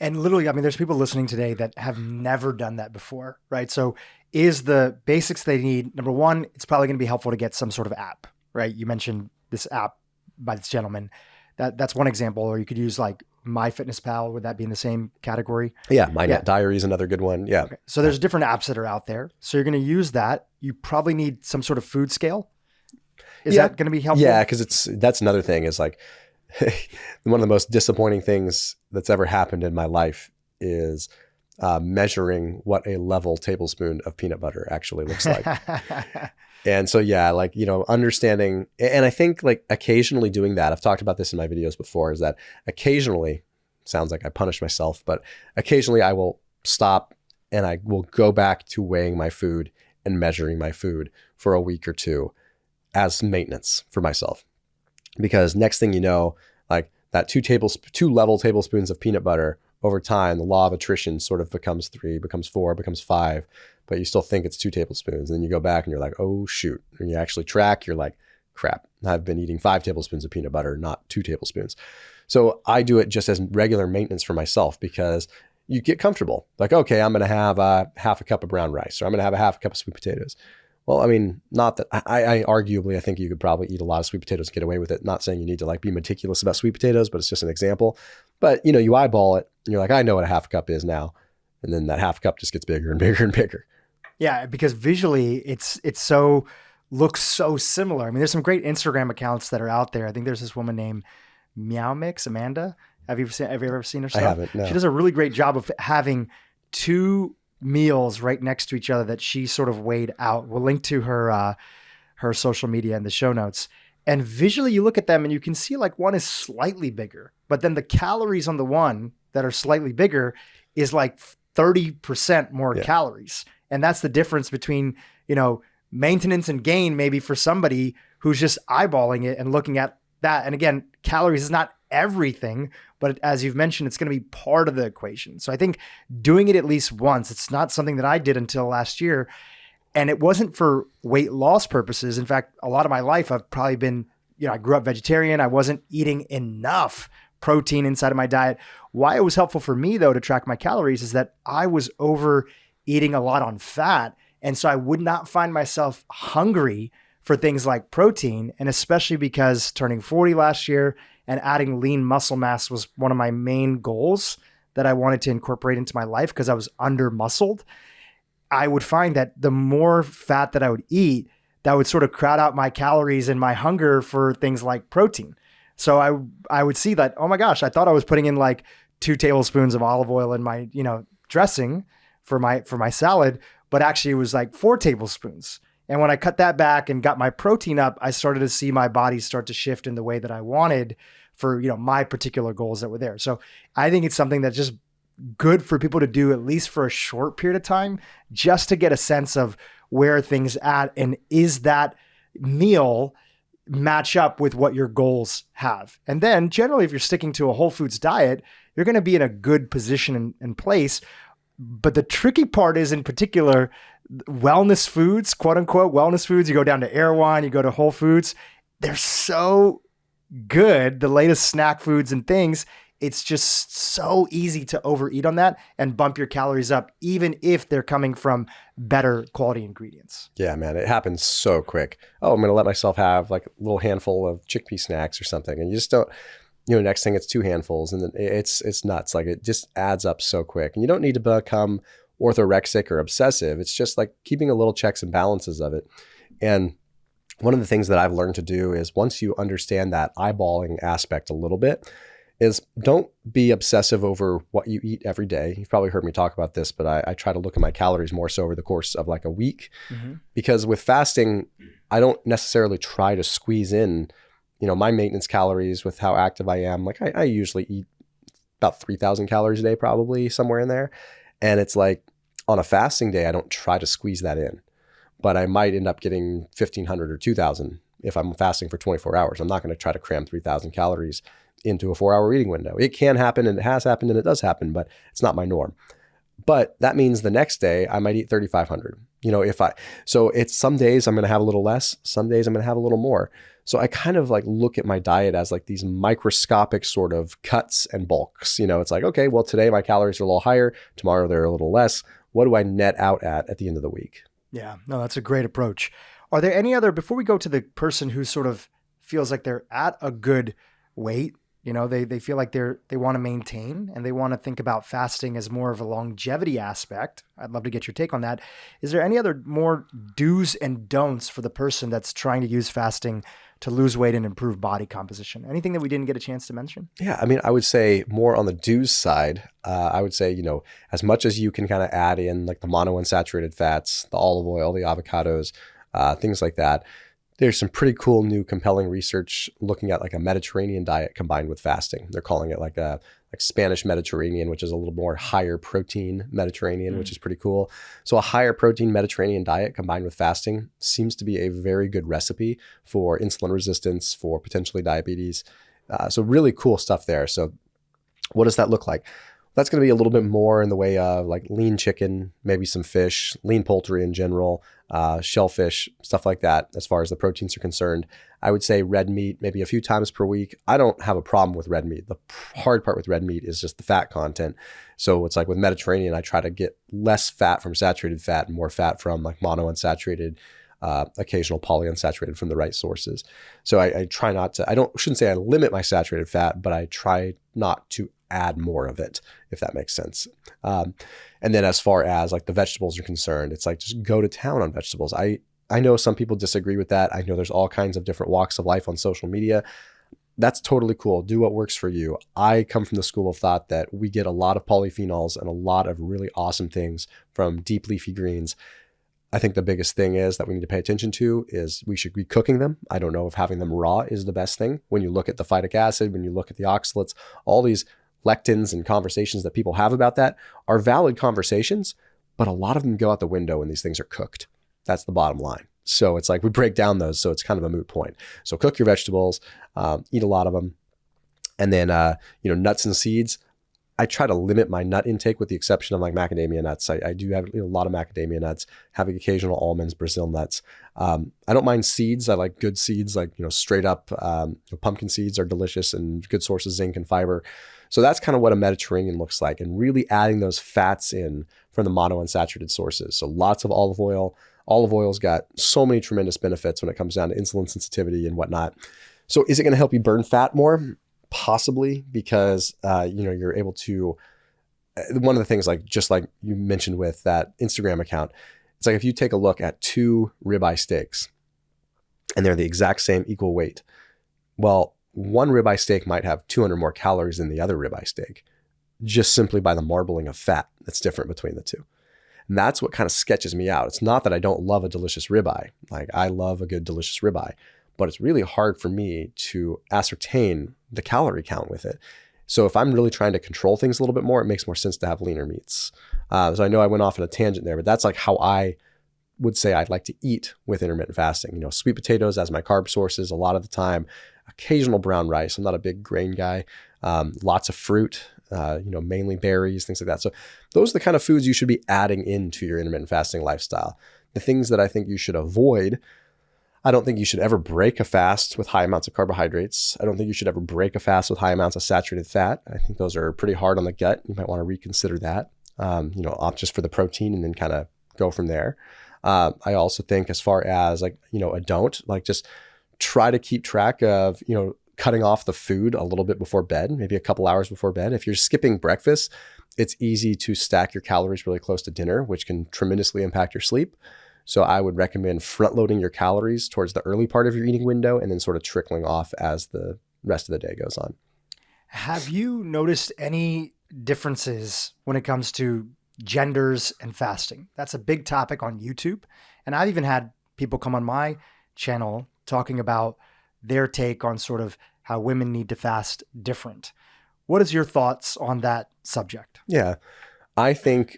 Speaker 1: And literally, I mean, there's people listening today that have never done that before, right? So is the basics they need, number one, it's probably going to be helpful to get some sort of app, right? You mentioned this app by this gentleman. That's one example. Or you could use like MyFitnessPal. Would that be in the same category?
Speaker 2: Yeah. MyNet Diary is another good one. Yeah. Okay.
Speaker 1: So there's different apps that are out there. So you're going to use that. You probably need some sort of food scale. Is that going to be helpful?
Speaker 2: Yeah. Cause that's another thing is like, one of the most disappointing things that's ever happened in my life is measuring what a level tablespoon of peanut butter actually looks like. And so, yeah, like, understanding, and I think like occasionally doing that, I've talked about this in my videos before, is that occasionally, sounds like I punish myself, but occasionally I will stop and I will go back to weighing my food and measuring my food for a week or two as maintenance for myself. Because next thing you know, like that 2 level tablespoons of peanut butter over time, the law of attrition sort of becomes 3, becomes 4, becomes 5, but you still think it's 2 tablespoons. And then you go back and you're like, oh shoot. And you actually track, you're like, crap, I've been eating 5 tablespoons of peanut butter, not 2 tablespoons. So I do it just as regular maintenance for myself because you get comfortable. Like, okay, I'm going to have half a cup of brown rice, or I'm going to have a half a cup of sweet potatoes. Well, I mean, not that I arguably, I think you could probably eat a lot of sweet potatoes and get away with it. Not saying you need to like be meticulous about sweet potatoes, but it's just an example. But you eyeball it and you're like, I know what a half a cup is now. And then that half cup just gets bigger and bigger and bigger.
Speaker 1: Yeah. Because visually looks so similar. I mean, there's some great Instagram accounts that are out there. I think there's this woman named Meow Mix, Amanda. Have you ever seen her stuff?
Speaker 2: I haven't, no.
Speaker 1: She does a really great job of having 2 meals right next to each other that she sort of weighed out. We'll link to her social media in the show notes. And visually you look at them and you can see like one is slightly bigger, but then the calories on the one that are slightly bigger is like 30% more calories. And that's the difference between, maintenance and gain maybe for somebody who's just eyeballing it and looking at that. And again, calories is not everything, but as you've mentioned, it's going to be part of the equation. So I think doing it at least once, it's not something that I did until last year. And it wasn't for weight loss purposes. In fact, a lot of my life, I've probably been, I grew up vegetarian. I wasn't eating enough protein inside of my diet. Why it was helpful for me though, to track my calories is that I was overeating a lot on fat. And so I would not find myself hungry for things like protein. And especially because turning 40 last year and adding lean muscle mass was one of my main goals that I wanted to incorporate into my life because I was under muscled. I would find that the more fat that I would eat, that would sort of crowd out my calories and my hunger for things like protein. So I would see that, oh my gosh, I thought I was putting in like 2 tablespoons of olive oil in my, dressing for my salad, but actually it was like 4 tablespoons. And when I cut that back and got my protein up, I started to see my body start to shift in the way that I wanted for, my particular goals that were there. So I think it's something that's just good for people to do, at least for a short period of time, just to get a sense of where things at, and is that meal match up with what your goals have. And then generally, if you're sticking to a whole foods diet, you're going to be in a good position and place. But the tricky part is, in particular, wellness foods, quote unquote wellness foods. You go down to Erewhon, you go to Whole Foods, they're so good, the latest snack foods and things. It's just so easy to overeat on that and bump your calories up, even if they're coming from better quality ingredients.
Speaker 2: Yeah, man, it happens so quick. Oh, I'm going to let myself have like a little handful of chickpea snacks or something. And you just don't, next thing it's 2 handfuls, and then it's nuts. Like, it just adds up so quick. And you don't need to become orthorexic or obsessive. It's just like keeping a little checks and balances of it. And one of the things that I've learned to do is, once you understand that eyeballing aspect a little bit, is don't be obsessive over what you eat every day. You've probably heard me talk about this, but I try to look at my calories more so over the course of like a week. Because with fasting, I don't necessarily try to squeeze in, my maintenance calories with how active I am. Like, I usually eat about 3,000 calories a day, probably somewhere in there. And it's like, on a fasting day, I don't try to squeeze that in, but I might end up getting 1,500 or 2,000 if I'm fasting for 24 hours. I'm not going to try to cram 3,000 calories into a 4-hour eating window. It can happen, and it has happened, and it does happen, but it's not my norm. But that means the next day I might eat 3,500. So it's some days I'm going to have a little less, some days I'm going to have a little more. So I kind of like look at my diet as like these microscopic sort of cuts and bulks. It's like, okay, well, today my calories are a little higher, tomorrow they're a little less. What do I net out at the end of the week?
Speaker 1: Yeah, no, that's a great approach. Are there any other, before we go to the person who sort of feels like they're at a good weight, they feel like they want to maintain, and they want to think about fasting as more of a longevity aspect. I'd love to get your take on that. Is there any other more do's and don'ts for the person that's trying to use fasting to lose weight and improve body composition? Anything that we didn't get a chance to mention?
Speaker 2: Yeah, I mean, I would say more on the do's side. I would say, as much as you can kind of add in like the monounsaturated fats, the olive oil, the avocados, things like that. There's some pretty cool new compelling research looking at like a Mediterranean diet combined with fasting. They're calling it like Spanish Mediterranean, which is a little more higher protein Mediterranean, which is pretty cool. So a higher protein Mediterranean diet combined with fasting seems to be a very good recipe for insulin resistance, for potentially diabetes. So really cool stuff there. So what does that look like? That's going to be a little bit more in the way of like lean chicken, maybe some fish, lean poultry in general, shellfish, stuff like that. As far as the proteins are concerned, I would say red meat, maybe a few times per week. I don't have a problem with red meat. The hard part with red meat is just the fat content. So it's like with Mediterranean, I try to get less fat from saturated fat and more fat from like monounsaturated, occasional polyunsaturated from the right sources. So I try not to, shouldn't say I limit my saturated fat, but I try not to add more of it, if that makes sense. And then as far as like the vegetables are concerned, it's like just go to town on vegetables. I know some people disagree with that. I know there's all kinds of different walks of life on social media. That's totally cool. Do what works for you. I come from the school of thought that we get a lot of polyphenols and a lot of really awesome things from deep leafy greens. I think the biggest thing is that we need to pay attention to is we should be cooking them. I don't know if having them raw is the best thing. When you look at the phytic acid, when you look at the oxalates, all these lectins and conversations that people have about that are valid conversations, but a lot of them go out the window when these things are cooked. That's the bottom line. So it's like we break down those, so it's kind of a moot point. So cook your vegetables, eat a lot of them. And then, nuts and seeds. I try to limit my nut intake with the exception of like macadamia nuts. I do have a lot of macadamia nuts, having occasional almonds, Brazil nuts. I don't mind seeds. I like good seeds, like, straight up pumpkin seeds are delicious and good source of zinc and fiber. So that's kind of what a Mediterranean looks like, and really adding those fats in from the monounsaturated sources. So lots of olive oil. Olive oil's got so many tremendous benefits when it comes down to insulin sensitivity and whatnot. So is it going to help you burn fat more? Possibly, because you're able to. One of the things, just like you mentioned with that Instagram account, it's like if you take a look at 2 ribeye steaks, and they're the exact same equal weight. Well, one ribeye steak might have 200 more calories than the other ribeye steak, just simply by the marbling of fat that's different between the two. And that's what kind of sketches me out. It's not that I don't love a delicious ribeye. Like, I love a good, delicious ribeye, but it's really hard for me to ascertain the calorie count with it. So if I'm really trying to control things a little bit more, it makes more sense to have leaner meats. So I know I went off on a tangent there, but that's like how I would say I'd like to eat with intermittent fasting. Sweet potatoes as my carb sources a lot of the time, occasional brown rice. I'm not a big grain guy. Lots of fruit, mainly berries, things like that. So those are the kind of foods you should be adding into your intermittent fasting lifestyle. The things that I think you should avoid: I don't think you should ever break a fast with high amounts of carbohydrates. I don't think you should ever break a fast with high amounts of saturated fat. I think those are pretty hard on the gut. You might want to reconsider that. Opt just for the protein and then kind of go from there. I also think, as far as just try to keep track of, cutting off the food a little bit before bed, maybe a couple hours before bed. If you're skipping breakfast, it's easy to stack your calories really close to dinner, which can tremendously impact your sleep. So I would recommend front loading your calories towards the early part of your eating window and then sort of trickling off as the rest of the day goes on.
Speaker 1: Have you noticed any differences when it comes to genders and fasting? That's a big topic on YouTube. And I've even had people come on my channel talking about their take on sort of how women need to fast different. What is your thoughts on that subject?
Speaker 2: Yeah, I think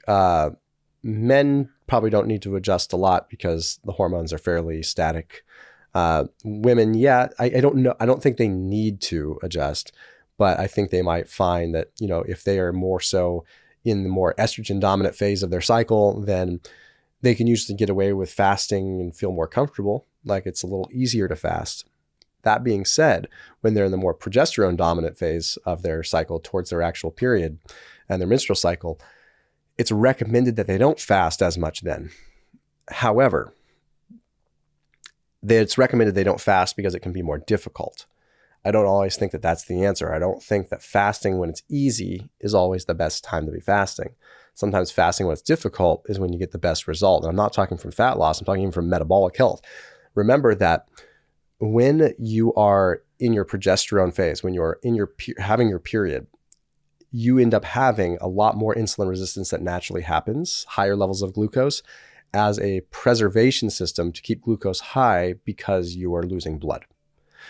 Speaker 2: men probably don't need to adjust a lot because the hormones are fairly static. Women, I don't know. I don't think they need to adjust, but I think they might find that, if they are more so in the more estrogen dominant phase of their cycle, then they can usually get away with fasting and feel more comfortable. Like, it's a little easier to fast. That being said, when they're in the more progesterone dominant phase of their cycle towards their actual period and their menstrual cycle, it's recommended that they don't fast as much then. However, it's recommended they don't fast because it can be more difficult. I don't always think that that's the answer. I don't think that fasting when it's easy is always the best time to be fasting. Sometimes fasting when it's difficult is when you get the best result. And I'm not talking from fat loss. I'm talking even from metabolic health. Remember that when you are in your progesterone phase, when you're having your period, you end up having a lot more insulin resistance that naturally happens, higher levels of glucose, as a preservation system to keep glucose high because you are losing blood.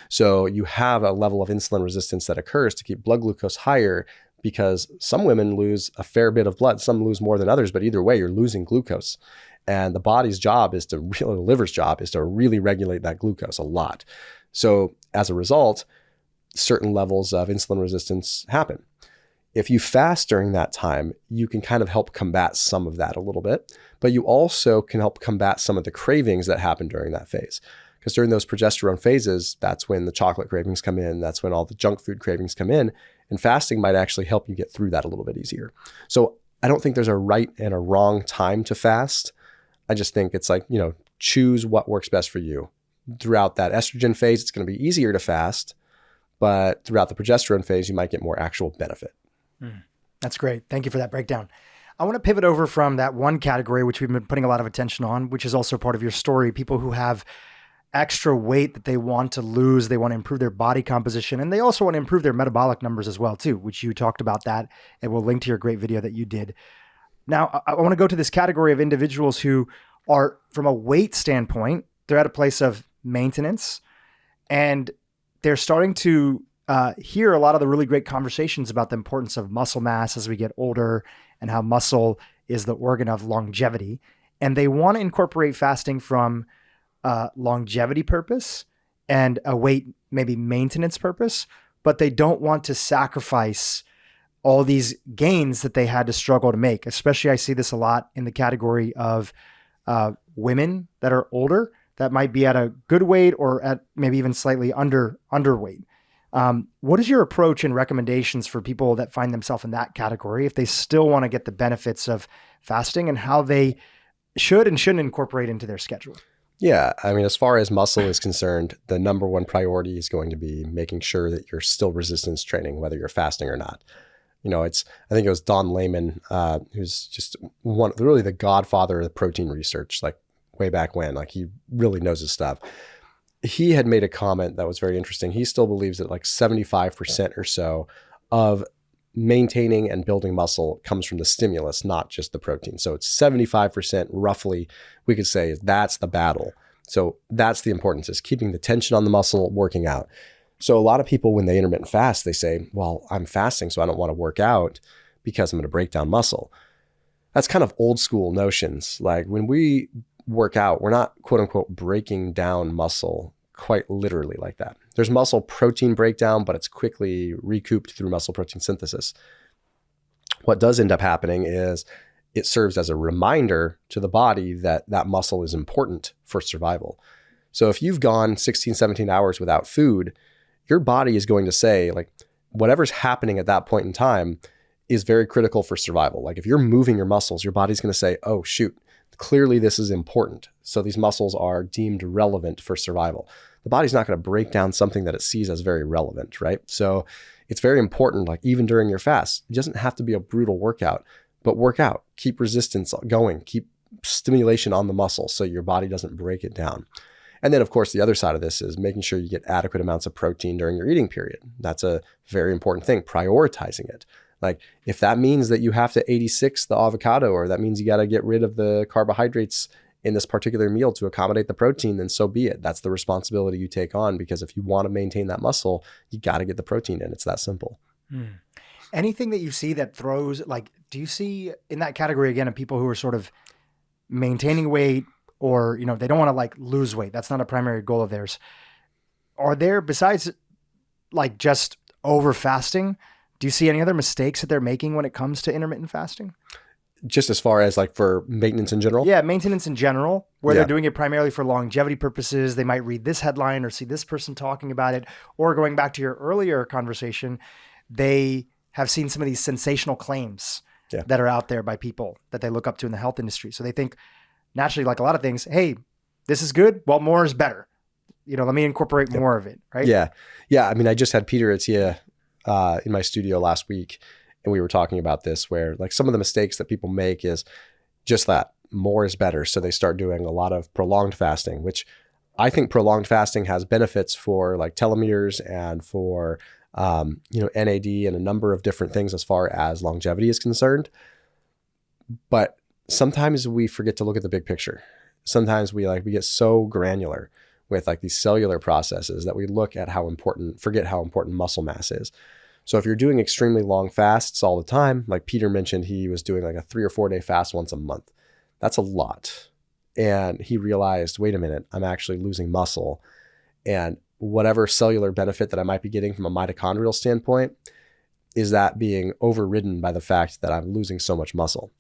Speaker 2: So you have a level of insulin resistance that occurs to keep blood glucose higher, because some women lose a fair bit of blood, some lose more than others, but either way, you're losing glucose. And the body's job is the liver's job is to really regulate that glucose a lot. So as a result, certain levels of insulin resistance happen. If you fast during that time, you can kind of help combat some of that a little bit, but you also can help combat some of the cravings that happen during that phase. Because during those progesterone phases, that's when the chocolate cravings come in, that's when all the junk food cravings come in, and fasting might actually help you get through that a little bit easier. So I don't think there's a right and a wrong time to fast. I just think it's like, choose what works best for you. Throughout that estrogen phase, it's going to be easier to fast, but throughout the progesterone phase, you might get more actual benefit.
Speaker 1: That's great. Thank you for that breakdown. I want to pivot over from that one category, which we've been putting a lot of attention on, which is also part of your story. People who have extra weight that they want to lose, they want to improve their body composition, and they also want to improve their metabolic numbers as well too, which you talked about that, and we'll link to your great video that you did. Now, I want to go to this category of individuals who are, from a weight standpoint, they're at a place of maintenance, and they're starting to hear a lot of the really great conversations about the importance of muscle mass as we get older and how muscle is the organ of longevity. And they want to incorporate fasting from longevity purpose and a weight maybe maintenance purpose, but they don't want to sacrifice all these gains that they had to struggle to make. Especially I see this a lot in the category of women that are older that might be at a good weight or at maybe even slightly underweight. What is your approach and recommendations for people that find themselves in that category if they still want to get the benefits of fasting, and how they should and shouldn't incorporate into their schedule?
Speaker 2: Yeah. I mean, as far as muscle is concerned, the number one priority is going to be making sure that you're still resistance training, whether you're fasting or not. I think it was Don Layman, who's just really the godfather of the protein research, like way back when, like he really knows his stuff. He had made a comment that was very interesting. He still believes that like 75% or so of maintaining and building muscle comes from the stimulus, not just the protein. So it's 75% roughly, we could say that's the battle. So that's the importance, is keeping the tension on the muscle, working out. So a lot of people, when they intermittent fast, they say, well, I'm fasting, so I don't want to work out because I'm going to break down muscle. That's kind of old school notions. Like when we work out, we're not quote unquote breaking down muscle quite literally like that. There's muscle protein breakdown, but it's quickly recouped through muscle protein synthesis. What does end up happening is it serves as a reminder to the body that that muscle is important for survival. So if you've gone 16, 17 hours without food, your body is going to say, like, whatever's happening at that point in time is very critical for survival. Like if you're moving your muscles, your body's going to say, oh, shoot, clearly this is important. So these muscles are deemed relevant for survival. The body's not going to break down something that it sees as very relevant, right? So it's very important, like even during your fast, it doesn't have to be a brutal workout, but work out, keep resistance going, keep stimulation on the muscle so your body doesn't break it down. And then, of course, the other side of this is making sure you get adequate amounts of protein during your eating period. That's a very important thing, prioritizing it. Like if that means that you have to 86 the avocado, or that means you got to get rid of the carbohydrates in this particular meal to accommodate the protein, then so be it. That's the responsibility you take on, because if you want to maintain that muscle, you got to get the protein in. It's that simple.
Speaker 1: Anything that you see that throws, like, do you see in that category again of people who are sort of maintaining weight, or, you know, they don't want to like lose weight? That's not a primary goal of theirs. Are there, besides like just over fasting, do you see any other mistakes that they're making when it comes to intermittent fasting?
Speaker 2: Just as far as like for maintenance in general?
Speaker 1: Yeah, maintenance in general, where they're doing it primarily for longevity purposes. They might read this headline or see this person talking about it, or going back to your earlier conversation, they have seen some of these sensational claims that are out there by people that they look up to in the health industry. So they think naturally, like a lot of things, hey, this is good. Well, more is better. You know, let me incorporate more of it, right?
Speaker 2: Yeah. Yeah. I mean, I just had Peter Attia in my studio last week, and we were talking about this, where like some of the mistakes that people make is just that more is better. So they start doing a lot of prolonged fasting, which I think prolonged fasting has benefits for like telomeres and for, NAD and a number of different things as far as longevity is concerned. But sometimes we forget to look at the big picture. Sometimes we get so granular with like these cellular processes that we forget how important muscle mass is. So if you're doing extremely long fasts all the time, like Peter mentioned, he was doing like a 3 or 4 day fast once a month. That's a lot. And he realized, wait a minute, I'm actually losing muscle. And whatever cellular benefit that I might be getting from a mitochondrial standpoint is that being overridden by the fact that I'm losing so much muscle.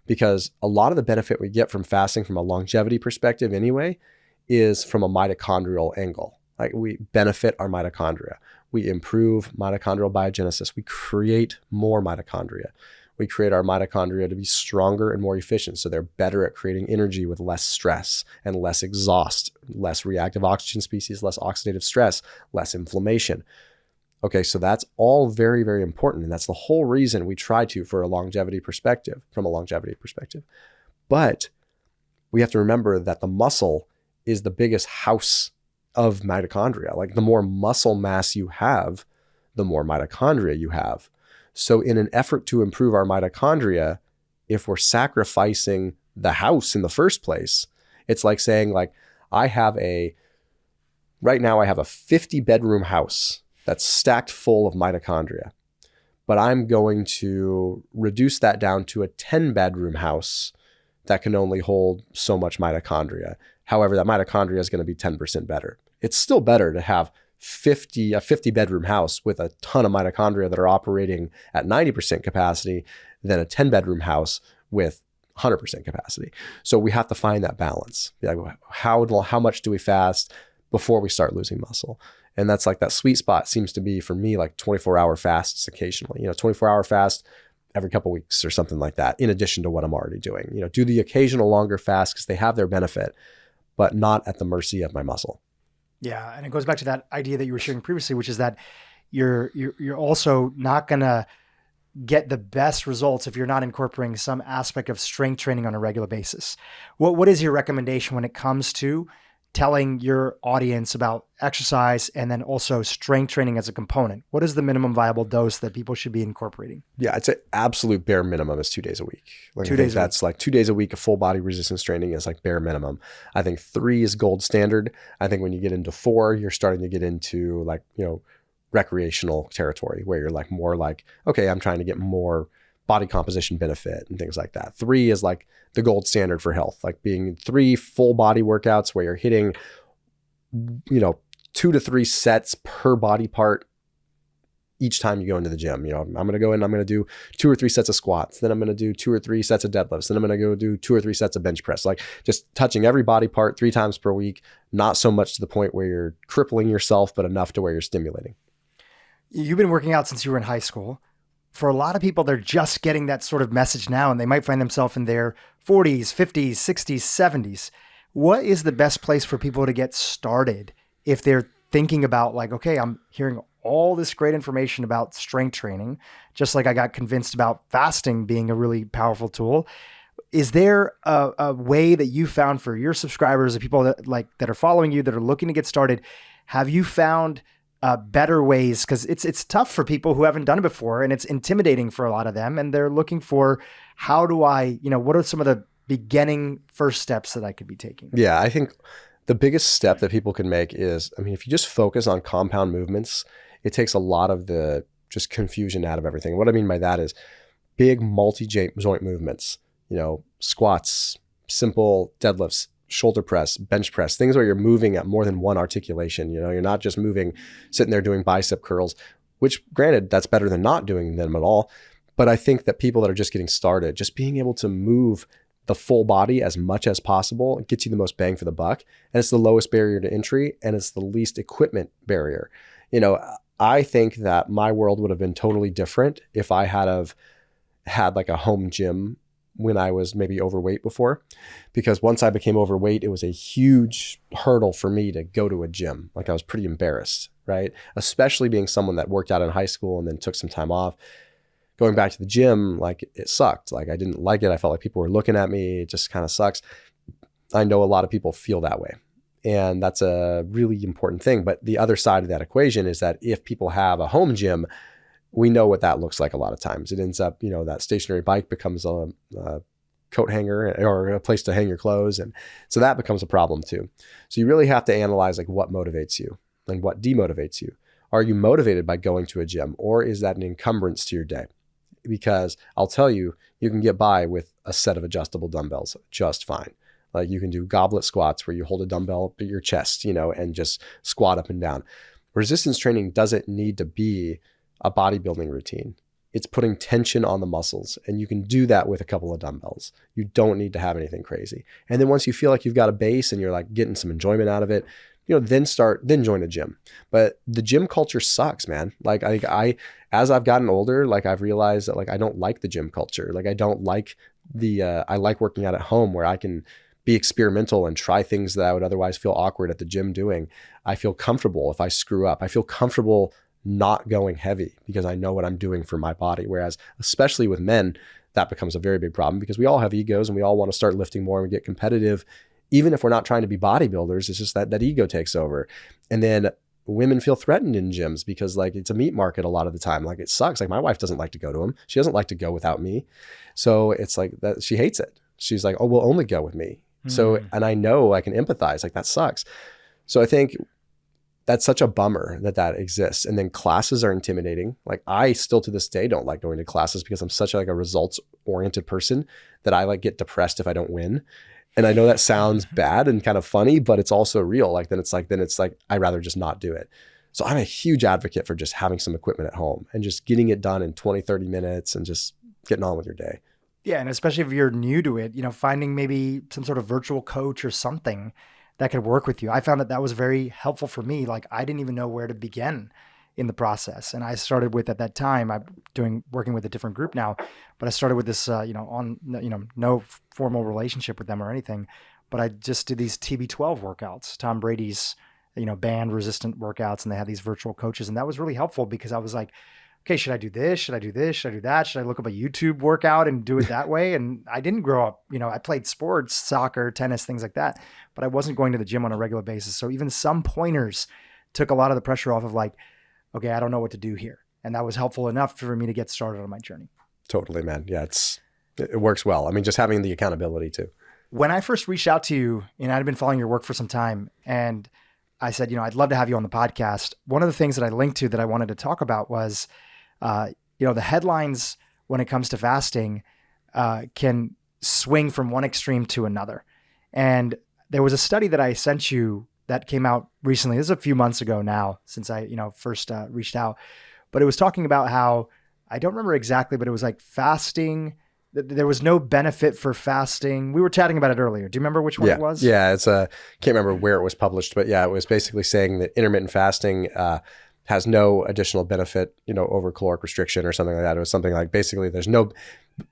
Speaker 2: Because a lot of the benefit we get from fasting from a longevity perspective anyway is from a mitochondrial angle. Like we benefit our mitochondria. We improve mitochondrial biogenesis. We create more mitochondria. We create our mitochondria to be stronger and more efficient. So they're better at creating energy with less stress and less exhaust, less reactive oxygen species, less oxidative stress, less inflammation. Okay, so that's all very, very important. And that's the whole reason we try to, from a longevity perspective. But we have to remember that the muscle is the biggest house of mitochondria. Like the more muscle mass you have, the more mitochondria you have. So in an effort to improve our mitochondria, if we're sacrificing the house in the first place, it's like saying like, right now I have a 50 bedroom house that's stacked full of mitochondria, but I'm going to reduce that down to a 10 bedroom house that can only hold so much mitochondria. However, that mitochondria is going to be 10% better. It's still better to have a 50 bedroom house with a ton of mitochondria that are operating at 90% capacity than a 10 bedroom house with 100% capacity. So we have to find that balance. Like, how much do we fast before we start losing muscle? And that's like that sweet spot seems to be for me like 24-hour fasts occasionally, 24-hour fast every couple of weeks or something like that, in addition to what I'm already doing. Do the occasional longer fast because they have their benefit, but not at the mercy of my muscle.
Speaker 1: Yeah. And it goes back to that idea that you were sharing previously, which is that you're also not going to get the best results if you're not incorporating some aspect of strength training on a regular basis. What is your recommendation when it comes to telling your audience about exercise and then also strength training as a component? What is the minimum viable dose that people should be incorporating?
Speaker 2: Yeah, I'd say absolute bare minimum is 2 days a week. Like
Speaker 1: 2 days a week.
Speaker 2: That's like 2 days a week of full body resistance training is like bare minimum. I think 3 is gold standard. I think when you get into 4, you're starting to get into like, recreational territory where you're like more like, okay, I'm trying to get more body composition benefit and things like that. 3 is like the gold standard for health, like being 3 full body workouts where you're hitting, 2 to 3 sets per body part each time you go into the gym. I'm going to go in, I'm going to do 2 or 3 sets of squats. Then I'm going to do 2 or 3 sets of deadlifts. Then I'm going to go do 2 or 3 sets of bench press, like just touching every body part 3 times per week, not so much to the point where you're crippling yourself, but enough to where you're stimulating.
Speaker 1: You've been working out since you were in high school. For a lot of people, they're just getting that sort of message now, and they might find themselves in their 40s, 50s, 60s, 70s. What is the best place for people to get started if they're thinking about like, okay, I'm hearing all this great information about strength training, just like I got convinced about fasting being a really powerful tool. Is there a way that you found for your subscribers, the people that are following you, that are looking to get started? Have you found better ways? Because it's tough for people who haven't done it before, and it's intimidating for a lot of them, and they're looking for, how do I, what are some of the beginning first steps that I could be taking?
Speaker 2: Yeah, I think the biggest step that people can make is, if you just focus on compound movements, it takes a lot of the just confusion out of everything. What I mean by that is big multi-joint movements, squats, simple deadlifts, shoulder press, bench press, things where you're moving at more than one articulation. You're not just sitting there doing bicep curls, which granted, that's better than not doing them at all. But I think that people that are just getting started, just being able to move the full body as much as possible, it gets you the most bang for the buck. And it's the lowest barrier to entry, and it's the least equipment barrier. I think that my world would have been totally different if I had like a home gym when I was maybe overweight before, because once I became overweight, it was a huge hurdle for me to go to a gym. Like I was pretty embarrassed, right? Especially being someone that worked out in high school and then took some time off. Going back to the gym, like it sucked. Like I didn't like it. I felt like people were looking at me. It just kind of sucks. I know a lot of people feel that way, and that's a really important thing. But the other side of that equation is that if people have a home gym, we know what that looks like a lot of times. It ends up, that stationary bike becomes a coat hanger or a place to hang your clothes. And so that becomes a problem too. So you really have to analyze like what motivates you and what demotivates you. Are you motivated by going to a gym, or is that an encumbrance to your day? Because I'll tell you, you can get by with a set of adjustable dumbbells just fine. Like you can do goblet squats where you hold a dumbbell up at your chest, and just squat up and down. Resistance training doesn't need to be a bodybuilding routine. It's putting tension on the muscles, and you can do that with a couple of dumbbells. You don't need to have anything crazy. And then once you feel like you've got a base and you're like getting some enjoyment out of it, then join a gym. But the gym culture sucks, man. Like as I've gotten older, like I've realized that like I don't like the gym culture. Like I don't like I like working out at home where I can be experimental and try things that I would otherwise feel awkward at the gym doing. I feel comfortable if I screw up. I feel comfortable not going heavy because I know what I'm doing for my body. Whereas especially with men, that becomes a very big problem because we all have egos and we all want to start lifting more and we get competitive. Even if we're not trying to be bodybuilders, it's just that ego takes over. And then women feel threatened in gyms because like it's a meat market a lot of the time. Like it sucks. Like my wife doesn't like to go to them. She doesn't like to go without me. So it's like that she hates it. She's like, oh, we'll only go with me. So, and I know I can empathize, like that sucks. So I think that's such a bummer that exists. And then classes are intimidating. Like I still to this day don't like going to classes because I'm such like a results oriented person that I like get depressed if I don't win. And I know that sounds bad and kind of funny, but it's also real. Like then it's like I'd rather just not do it. So I'm a huge advocate for just having some equipment at home and just getting it done in 20, 30 minutes and just getting on with your day.
Speaker 1: Yeah. And especially if you're new to it, finding maybe some sort of virtual coach or something that could work with you. I found that was very helpful for me. Like I didn't even know where to begin in the process. And I started with, at that time, working with a different group now, but I started with this, no formal relationship with them or anything, but I just did these TB12 workouts, Tom Brady's, band resistant workouts. And they had these virtual coaches. And that was really helpful because I was like, okay, should I do this? Should I do this? Should I do that? Should I look up a YouTube workout and do it that way? And I didn't grow up, I played sports, soccer, tennis, things like that, but I wasn't going to the gym on a regular basis. So even some pointers took a lot of the pressure off of like, okay, I don't know what to do here. And that was helpful enough for me to get started on my journey.
Speaker 2: Totally, man. Yeah, it works well. I mean, just having the accountability too.
Speaker 1: When I first reached out to you, I'd been following your work for some time, and I said, I'd love to have you on the podcast. One of the things that I linked to that I wanted to talk about was, the headlines when it comes to fasting can swing from one extreme to another. And there was a study that I sent you that came out recently. This is a few months ago now since I, first reached out, but it was talking about how, I don't remember exactly, but it was like fasting. There was no benefit for fasting. We were chatting about it earlier. Do you remember which one it was?
Speaker 2: Yeah, can't remember where it was published, but yeah, it was basically saying that intermittent fasting has no additional benefit, over caloric restriction or something like that. It was something like basically there's no,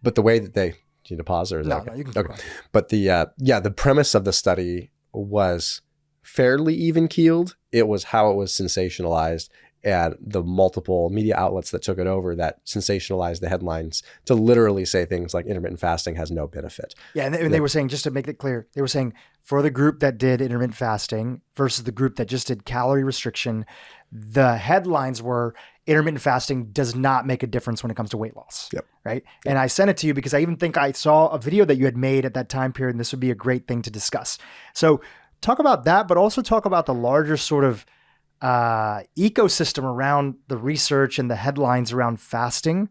Speaker 2: but the way that they, do you need to pause or is that okay?
Speaker 1: No, you can keep
Speaker 2: going. But the premise of the study was fairly even keeled. It was how it was sensationalized and the multiple media outlets that took it over that sensationalized the headlines to literally say things like intermittent fasting has no benefit.
Speaker 1: Yeah, and they were saying, just to make it clear, they were saying for the group that did intermittent fasting versus the group that just did calorie restriction, the headlines were intermittent fasting does not make a difference when it comes to weight loss.
Speaker 2: Yep.
Speaker 1: Right. Yep. And I sent it to you because I even think I saw a video that you had made at that time period, and this would be a great thing to discuss. So talk about that, but also talk about the larger sort of ecosystem around the research and the headlines around fasting,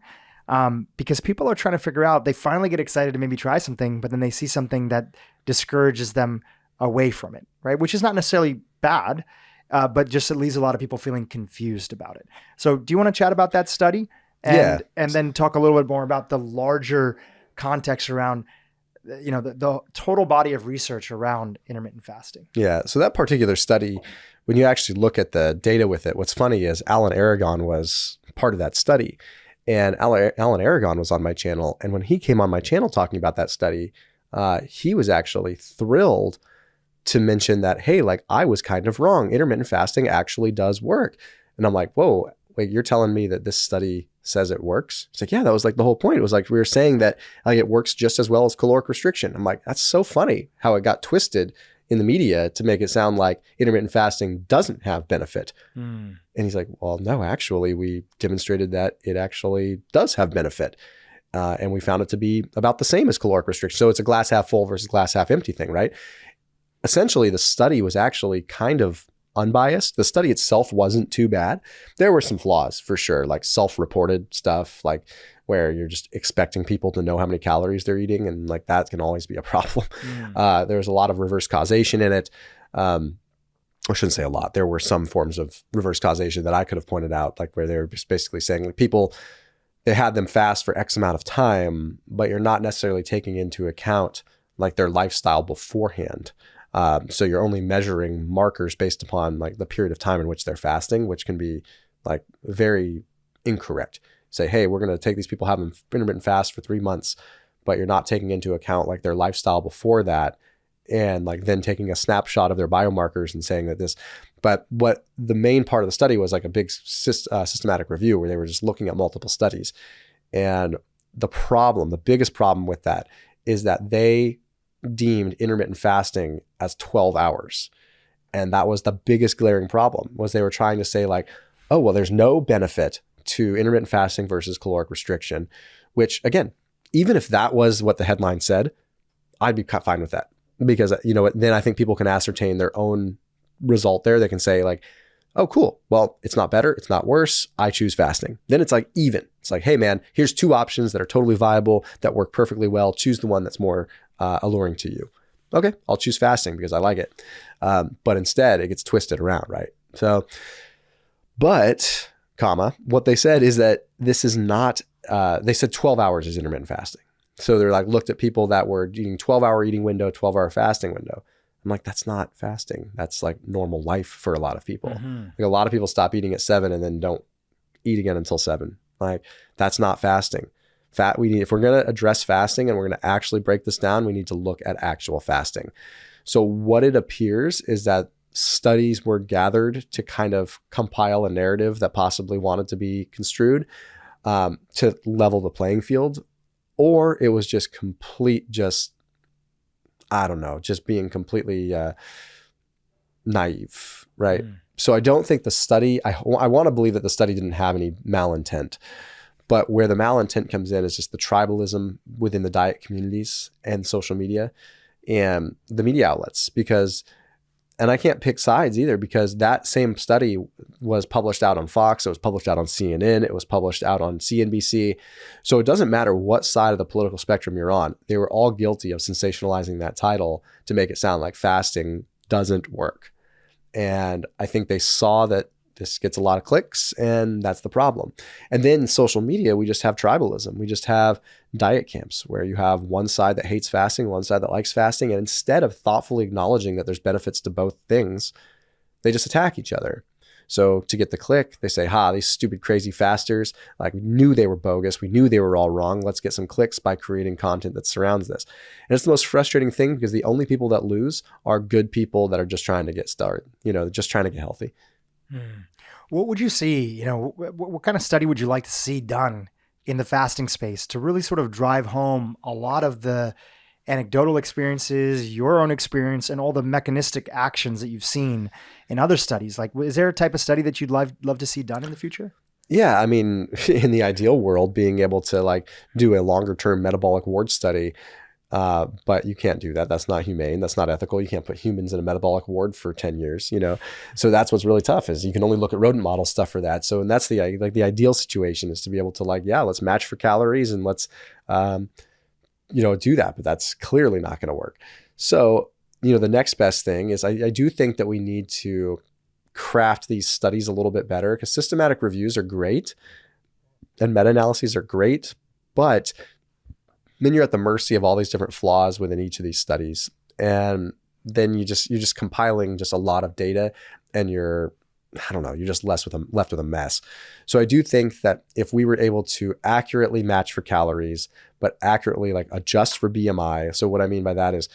Speaker 1: because people are trying to figure out, they finally get excited to maybe try something, but then they see something that discourages them away from it, right? Which is not necessarily bad, but just it leaves a lot of people feeling confused about it. So do you want to chat about that study? And then talk a little bit more about the larger context around the total body of research around intermittent fasting.
Speaker 2: Yeah. So that particular study, when you actually look at the data with it, what's funny is Alan Aragon was part of that study. And Alan Aragon was on my channel. And when he came on my channel talking about that study, he was actually thrilled to mention that, hey, like I was kind of wrong. Intermittent fasting actually does work. And I'm like, whoa, wait, you're telling me that this study says it works? It's like, yeah, that was like the whole point. It was like, we were saying that like it works just as well as caloric restriction. I'm like, that's so funny how it got twisted in the media to make it sound like intermittent fasting doesn't have benefit. And he's like, well, no, actually, we demonstrated that it actually does have benefit. And we found it to be about the same as caloric restriction. So it's a glass half full versus glass half empty thing, right? Essentially, the study was actually kind of unbiased. The study itself wasn't too bad. There were some flaws for sure, like self-reported stuff, like where you're just expecting people to know how many calories they're eating. And like that can always be a problem. There's a lot of reverse causation in it. I shouldn't say a lot. There were some forms of reverse causation that I could have pointed out, like where they were just basically saying like people, they had them fast for X amount of time, but you're not necessarily taking into account like their lifestyle beforehand. So you're only measuring markers based upon like the period of time in which they're fasting, which can be like very incorrect. Say, hey, we're going to take these people, have them intermittent fast for 3 months, but you're not taking into account like their lifestyle before that. And like then taking a snapshot of their biomarkers and saying that this, but what the main part of the study was like a big systematic review where they were just looking at multiple studies. And the biggest problem with that is that they deemed intermittent fasting as 12 hours. And that was the biggest glaring problem, was they were trying to say like, oh, well, there's no benefit to intermittent fasting versus caloric restriction, which again, even if that was what the headline said, I'd be fine with that because, then I think people can ascertain their own result there. They can say like, oh, cool. Well, it's not better. It's not worse. I choose fasting. Then it's like even. It's like, hey man, here's 2 options that are totally viable, that work perfectly well. Choose the one that's more alluring to you. Okay, I'll choose fasting because I like it. But instead it gets twisted around, right? So, but, what they said is that this is not, they said 12 hours is intermittent fasting. So they're like, looked at people that were eating 12-hour eating window, 12-hour fasting window. I'm like, that's not fasting. That's like normal life for a lot of people. Like a lot of people stop eating at 7 and then don't eat again until 7. Like that's not fasting. If we're going to address fasting and we're going to actually break this down, we need to look at actual fasting. So what it appears is that studies were gathered to kind of compile a narrative that possibly wanted to be construed to level the playing field, or it was just I don't know, just being completely naive, right? So I don't think the study, I want to believe that the study didn't have any malintent, but where the malintent comes in is just the tribalism within the diet communities and social media and the media outlets, and I can't pick sides either, because that same study was published out on Fox, it was published out on CNN, it was published out on CNBC. So it doesn't matter what side of the political spectrum you're on. They were all guilty of sensationalizing that title to make it sound like fasting doesn't work. And I think they saw that this gets a lot of clicks, and that's the problem. And then social media, we just have tribalism. We just have diet camps where you have one side that hates fasting, one side that likes fasting. And instead of thoughtfully acknowledging that there's benefits to both things, they just attack each other. So to get the click, they say, these stupid, crazy fasters, like, we knew they were bogus. We knew they were all wrong. Let's get some clicks by creating content that surrounds this. And it's the most frustrating thing, because the only people that lose are good people that are just trying to get started, just trying to get healthy.
Speaker 1: What would you see, what kind of study would you like to see done in the fasting space to really sort of drive home a lot of the anecdotal experiences, your own experience, and all the mechanistic actions that you've seen in other studies? Like, is there a type of study that you'd love to see done in the future?
Speaker 2: Yeah. I mean, in the ideal world, being able to do a longer term metabolic ward study, but you can't do that. That's not humane. That's not ethical. You can't put humans in a metabolic ward for 10 years, So that's what's really tough, is you can only look at rodent model stuff for that. So, and that's the ideal situation, is to be able to let's match for calories and let's, do that, but that's clearly not going to work. So, the next best thing is I do think that we need to craft these studies a little bit better, because systematic reviews are great and meta-analyses are great, but then you're at the mercy of all these different flaws within each of these studies. And then you're just compiling just a lot of data, and you're just left with a mess. So I do think that if we were able to accurately match for calories, but accurately adjust for BMI. So what I mean by that is,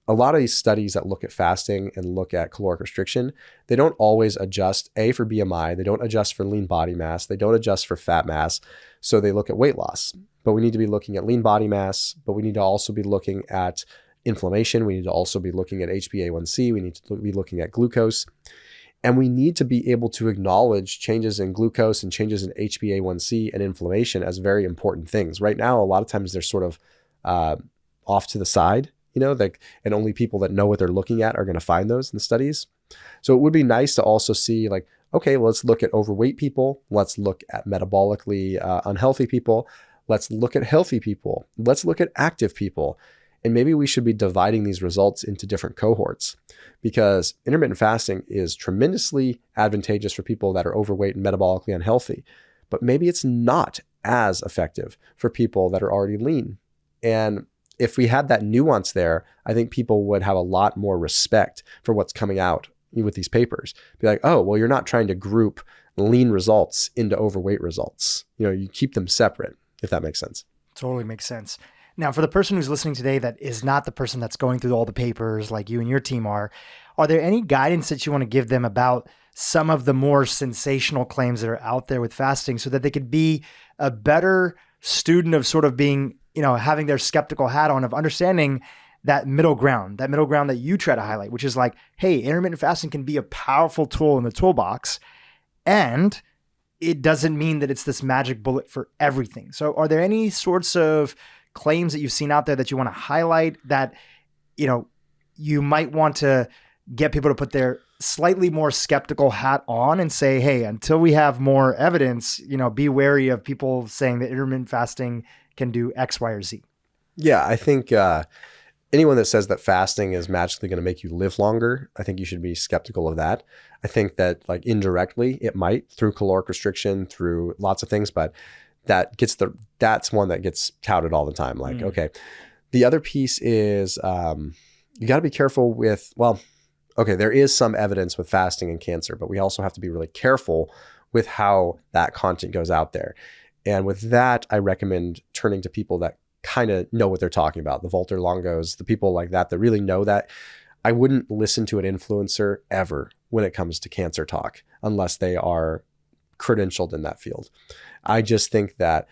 Speaker 2: a lot of these studies that look at fasting and look at caloric restriction, they don't always adjust for BMI. They don't adjust for lean body mass. They don't adjust for fat mass. So they look at weight loss. But we need to be looking at lean body mass, but we need to also be looking at inflammation. We need to also be looking at HbA1c. We need to be looking at glucose. And we need to be able to acknowledge changes in glucose and changes in HbA1c and inflammation as very important things. Right now, a lot of times they're sort of off to the side, and only people that know what they're looking at are going to find those in the studies. So it would be nice to also see okay, let's look at overweight people. Let's look at metabolically unhealthy people. Let's look at healthy people. Let's look at active people. And maybe we should be dividing these results into different cohorts, because intermittent fasting is tremendously advantageous for people that are overweight and metabolically unhealthy. But maybe it's not as effective for people that are already lean. And if we had that nuance there, I think people would have a lot more respect for what's coming out with these papers. Be like, oh, well, you're not trying to group lean results into overweight results. You keep them separate, if that makes sense.
Speaker 1: Totally makes sense. Now, for the person who's listening today that is not the person that's going through all the papers like you and your team are there any guidance that you want to give them about some of the more sensational claims that are out there with fasting, so that they could be a better student of sort of being, having their skeptical hat on, of understanding that middle ground that you try to highlight, which is hey, intermittent fasting can be a powerful tool in the toolbox, and it doesn't mean that it's this magic bullet for everything. So are there any sorts of claims that you've seen out there that you want to highlight that, you might want to get people to put their slightly more skeptical hat on and say, hey, until we have more evidence, be wary of people saying that intermittent fasting can do X, Y, or Z?
Speaker 2: Yeah, I think anyone that says that fasting is magically going to make you live longer, I think you should be skeptical of that. I think that indirectly it might, through caloric restriction, through lots of things, but that's one that gets touted all the time. Okay. The other piece is you got to be careful with, there is some evidence with fasting and cancer, but we also have to be really careful with how that content goes out there. And with that, I recommend turning to people that kind of know what they're talking about, the Valter Longos, the people like that really know that. I wouldn't listen to an influencer ever when it comes to cancer talk, unless they are credentialed in that field. I just think that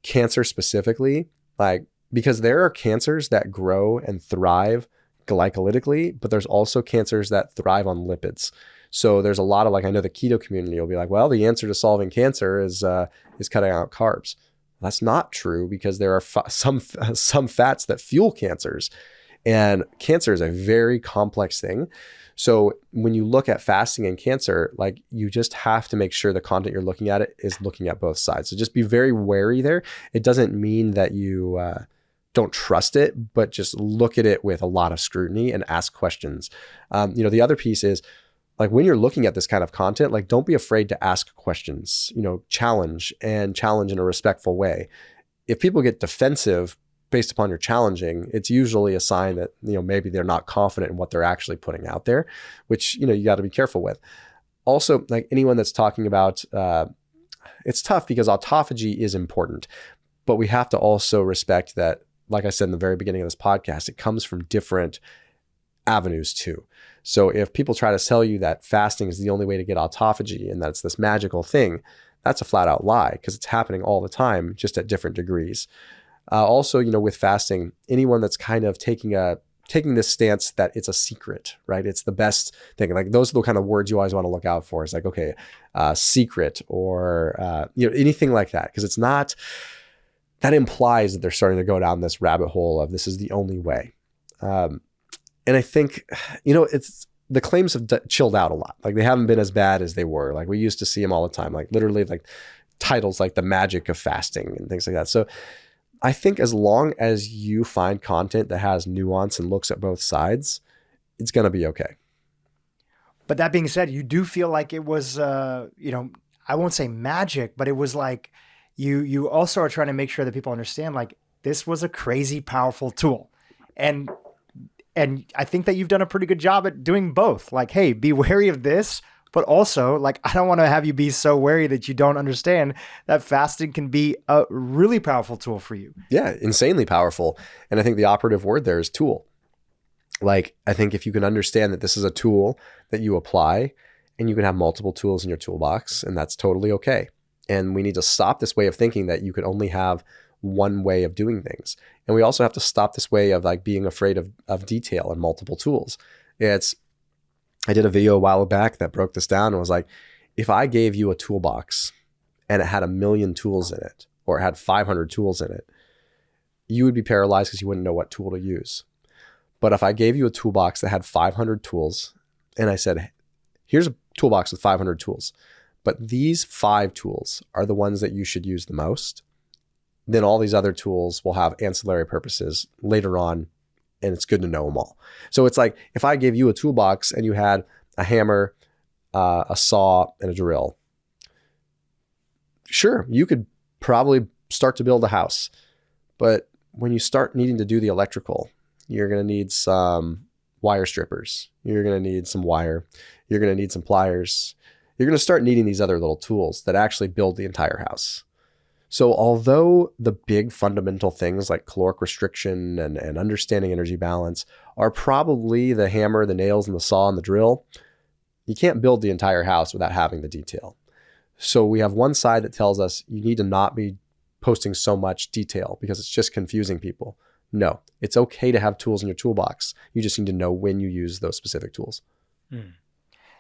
Speaker 2: cancer specifically, like, because there are cancers that grow and thrive glycolytically, but there's also cancers that thrive on lipids. So there's a lot of, like, I know the keto community will be like, well, the answer to solving cancer is cutting out carbs. That's not true, because there are some fats that fuel cancers, and cancer is a very complex thing. So when you look at fasting and cancer, like, you just have to make sure the content you're looking at it is looking at both sides. So just be very wary there. It doesn't mean that you don't trust it, but just look at it with a lot of scrutiny and ask questions. The other piece is, like, when you're looking at this kind of content, like, don't be afraid to ask questions, challenge in a respectful way. If people get defensive based upon your challenging, it's usually a sign that, maybe they're not confident in what they're actually putting out there, which, you got to be careful with. Also, like, anyone that's talking about, it's tough because autophagy is important, but we have to also respect that, like I said in the very beginning of this podcast, it comes from different avenues too. So if people try to sell you that fasting is the only way to get autophagy and that's this magical thing, that's a flat out lie, because it's happening all the time, just at different degrees. Also, with fasting, anyone that's kind of taking this stance that it's a secret, right? It's the best thing. Like, those are the kind of words you always want to look out for. It's like, okay, secret, or anything like that, because it's not. That implies that they're starting to go down this rabbit hole of this is the only way. And I think, it's, the claims have chilled out a lot. Like, they haven't been as bad as they were. Like, we used to see them all the time, like, literally, like, titles like The Magic of Fasting and things like that. So I think as long as you find content that has nuance and looks at both sides, it's going to be okay.
Speaker 1: But that being said, you do feel like it was, I won't say magic, but it was like you also are trying to make sure that people understand, like, this was a crazy powerful tool. And I think that you've done a pretty good job at doing both. Like, hey, be wary of this, but also, like, I don't want to have you be so wary that you don't understand that fasting can be a really powerful tool for you.
Speaker 2: Yeah, insanely powerful. And I think the operative word there is tool. Like, I think if you can understand that this is a tool that you apply, and you can have multiple tools in your toolbox, and that's totally okay. And we need to stop this way of thinking that you can only have one way of doing things. And we also have to stop this way of, like, being afraid of detail and multiple tools. I did a video a while back that broke this down and was like, if I gave you a toolbox and it had 1 million tools in it, or it had 500 tools in it, you would be paralyzed because you wouldn't know what tool to use. But if I gave you a toolbox that had 500 tools and I said, here's a toolbox with 500 tools, but these 5 tools are the ones that you should use the most, then all these other tools will have ancillary purposes later on, and it's good to know them all. So it's like, if I gave you a toolbox and you had a hammer, a saw, and a drill, sure, you could probably start to build a house. But when you start needing to do the electrical, you're going to need some wire strippers. You're going to need some wire. You're going to need some pliers. You're going to start needing these other little tools that actually build the entire house. So although the big fundamental things like caloric restriction and understanding energy balance are probably the hammer, the nails, and the saw and the drill, you can't build the entire house without having the detail. So we have one side that tells us you need to not be posting so much detail because it's just confusing people. No, it's okay to have tools in your toolbox. You just need to know when you use those specific tools.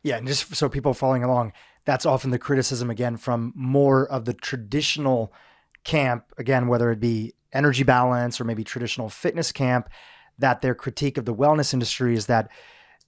Speaker 1: Yeah, and just so people following along, that's often the criticism, again, from more of the traditional camp, again, whether it be energy balance or maybe traditional fitness camp, that their critique of the wellness industry is that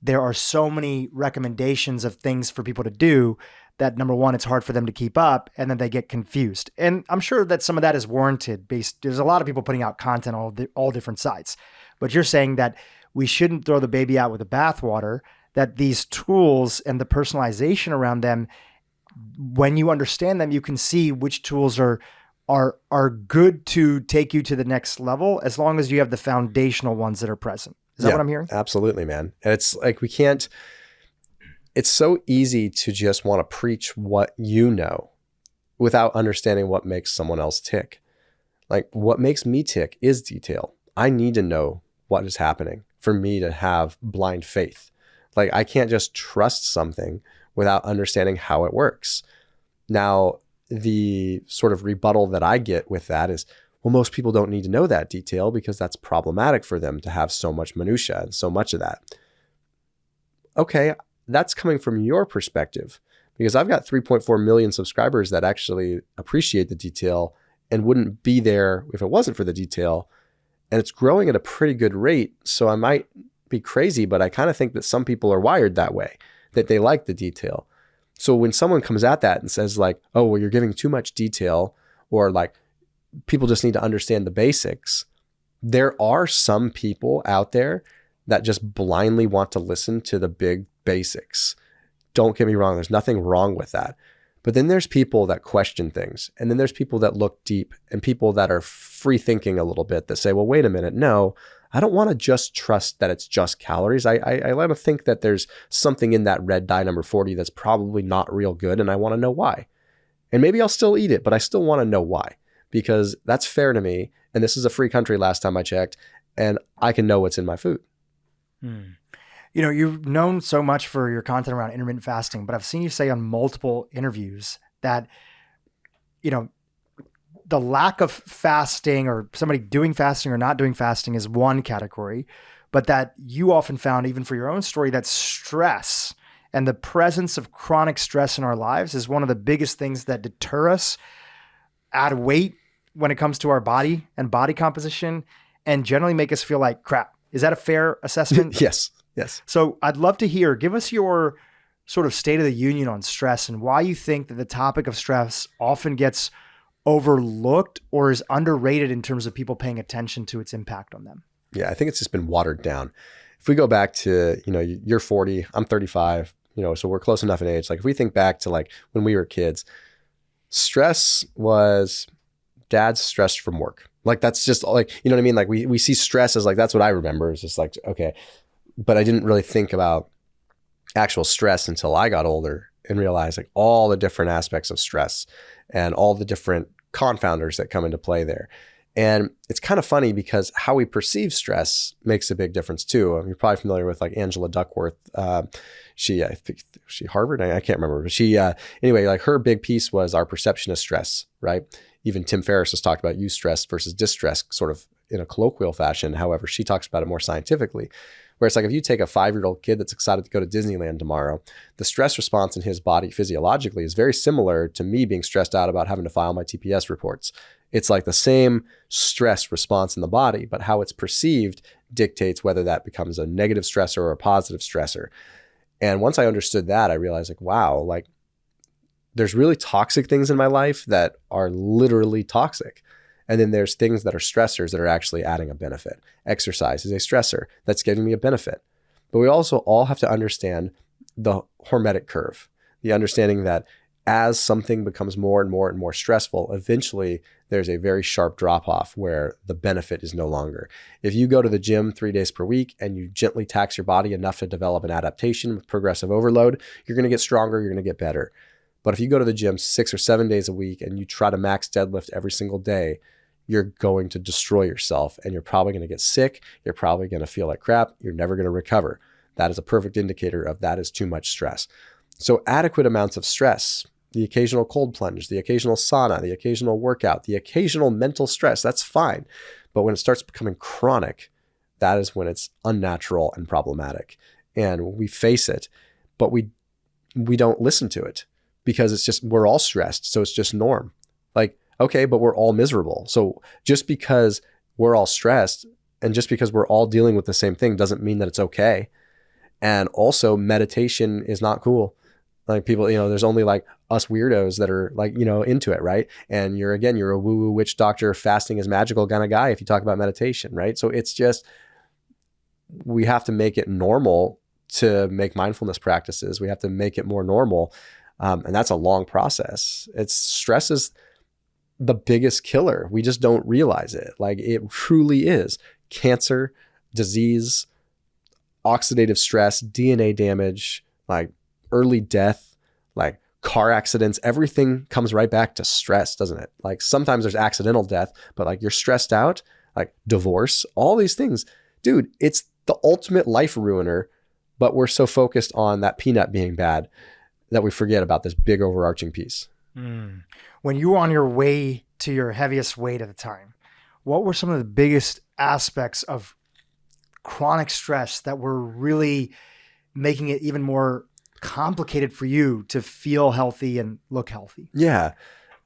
Speaker 1: there are so many recommendations of things for people to do that, number one, it's hard for them to keep up, and then they get confused. And I'm sure that some of that is warranted. There's a lot of people putting out content on all different sides. But you're saying that we shouldn't throw the baby out with the bathwater, that these tools and the personalization around them, when you understand them, you can see which tools are good to take you to the next level, as long as you have the foundational ones that are present. Is that what I'm hearing?
Speaker 2: Absolutely, man. And it's like, it's so easy to just want to preach what you know without understanding what makes someone else tick. Like, what makes me tick is detail. I need to know what is happening for me to have blind faith. Like I can't just trust something without understanding how it works. Now, the sort of rebuttal that I get with that is, well, most people don't need to know that detail because that's problematic for them to have so much minutia and so much of that. Okay, that's coming from your perspective, because I've got 3.4 million subscribers that actually appreciate the detail and wouldn't be there if it wasn't for the detail. And it's growing at a pretty good rate. So I might be crazy, but I kind of think that some people are wired that way, that they like the detail. So when someone comes at that and says like, oh, well, you're giving too much detail, or like people just need to understand the basics, there are some people out there that just blindly want to listen to the big basics. Don't get me wrong. There's nothing wrong with that. But then there's people that question things. And then there's people that look deep, and people that are free thinking a little bit that say, well, wait a minute. No, I don't want to just trust that it's just calories. I like to think that there's something in that red dye number 40 that's probably not real good. And I want to know why. And maybe I'll still eat it, but I still want to know why, because that's fair to me. And this is a free country last time I checked, and I can know what's in my food.
Speaker 1: You know, you've known so much for your content around intermittent fasting, but I've seen you say on multiple interviews that, you know, the lack of fasting or somebody doing fasting or not doing fasting is one category, but that you often found, even for your own story, that stress and the presence of chronic stress in our lives is one of the biggest things that deter us, add weight when it comes to our body and body composition, and generally make us feel like crap. Is that a fair assessment?
Speaker 2: Yes. Yes.
Speaker 1: So I'd love to hear, give us your sort of state of the union on stress and why you think that the topic of stress often gets overlooked or is underrated in terms of people paying attention to its impact on them.
Speaker 2: Yeah, I think it's just been watered down. If we go back to, you know, you're 40, I'm 35, you know, so we're close enough in age. Like if we think back to like when we were kids, stress was dad's stressed from work. Like that's just like, you know what I mean? Like we see stress as like, that's what I remember. It's just like, okay. But I didn't really think about actual stress until I got older and realized like all the different aspects of stress and all the different confounders that come into play there. And it's kind of funny because how we perceive stress makes a big difference too. You're probably familiar with like Angela Duckworth. I think she Harvard. I can't remember, but anyway, like her big piece was our perception of stress, right? Even Tim Ferriss has talked about eustress versus distress sort of in a colloquial fashion. However, she talks about it more scientifically. Where it's like if you take a 5-year-old kid that's excited to go to Disneyland tomorrow, the stress response in his body physiologically is very similar to me being stressed out about having to file my TPS reports. It's like the same stress response in the body, but how it's perceived dictates whether that becomes a negative stressor or a positive stressor. And once I understood that, I realized like, wow, like there's really toxic things in my life that are literally toxic. And then there's things that are stressors that are actually adding a benefit. Exercise is a stressor that's giving me a benefit. But we also all have to understand the hormetic curve, the understanding that as something becomes more and more and more stressful, eventually there's a very sharp drop off where the benefit is no longer. If you go to the gym 3 days per week and you gently tax your body enough to develop an adaptation with progressive overload, you're going to get stronger, you're going to get better. But if you go to the gym 6 or 7 days a week and you try to max deadlift every single day, you're going to destroy yourself and you're probably going to get sick. You're probably going to feel like crap. You're never going to recover. That is a perfect indicator of that is too much stress. So adequate amounts of stress, the occasional cold plunge, the occasional sauna, the occasional workout, the occasional mental stress, that's fine. But when it starts becoming chronic, that is when it's unnatural and problematic. And we face it, but we don't listen to it because it's just, we're all stressed. So it's just norm. Like, okay, but we're all miserable. So just because we're all stressed and just because we're all dealing with the same thing doesn't mean that it's okay. And also meditation is not cool. Like people, you know, there's only like us weirdos that are like, you know, into it, right? And you're a woo-woo witch doctor, fasting is magical kind of guy if you talk about meditation, right? So it's just, we have to make it normal to make mindfulness practices. We have to make it more normal. And that's a long process. Stress is the biggest killer. We just don't realize it. Like it truly is. Cancer, disease, oxidative stress, DNA damage, like early death, like car accidents, everything comes right back to stress, doesn't it? Like sometimes there's accidental death, but like you're stressed out, like divorce, all these things, dude, it's the ultimate life ruiner, but we're so focused on that peanut being bad that we forget about this big overarching piece.
Speaker 1: When you were on your way to your heaviest weight at the time, what were some of the biggest aspects of chronic stress that were really making it even more complicated for you to feel healthy and look healthy?
Speaker 2: Yeah.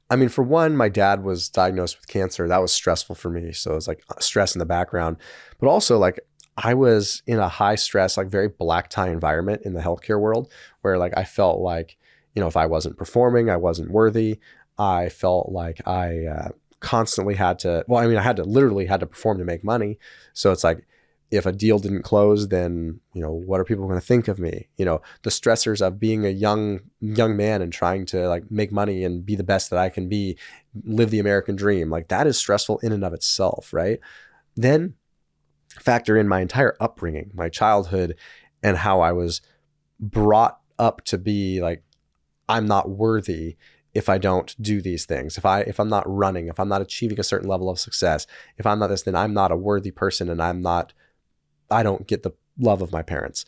Speaker 2: I mean, for one, my dad was diagnosed with cancer. That was stressful for me. So it was like stress in the background, but also like I was in a high stress, like very black tie environment in the healthcare world where like I felt like, if I wasn't performing, I wasn't worthy. I felt like I constantly had to, I literally had to perform to make money. So it's like, if a deal didn't close, then, what are people going to think of me? The stressors of being a young man and trying to like make money and be the best that I can be, live the American dream. Like that is stressful in and of itself. Right. Then factor in my entire upbringing, my childhood, and how I was brought up to be like, I'm not worthy if I don't do these things. If I'm not running, if I'm not achieving a certain level of success, if I'm not this, then I'm not a worthy person and I don't get the love of my parents.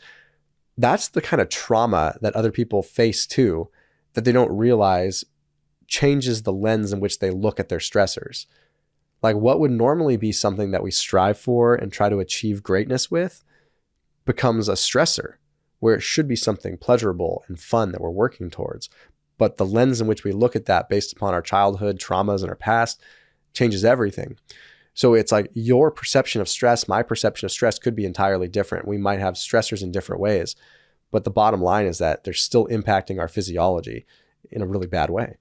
Speaker 2: That's the kind of trauma that other people face too, that they don't realize changes the lens in which they look at their stressors. Like what would normally be something that we strive for and try to achieve greatness with becomes a stressor, where it should be something pleasurable and fun that we're working towards. But the lens in which we look at that based upon our childhood traumas and our past changes everything. So it's like your perception of stress, my perception of stress could be entirely different. We might have stressors in different ways, but the bottom line is that they're still impacting our physiology in a really bad way.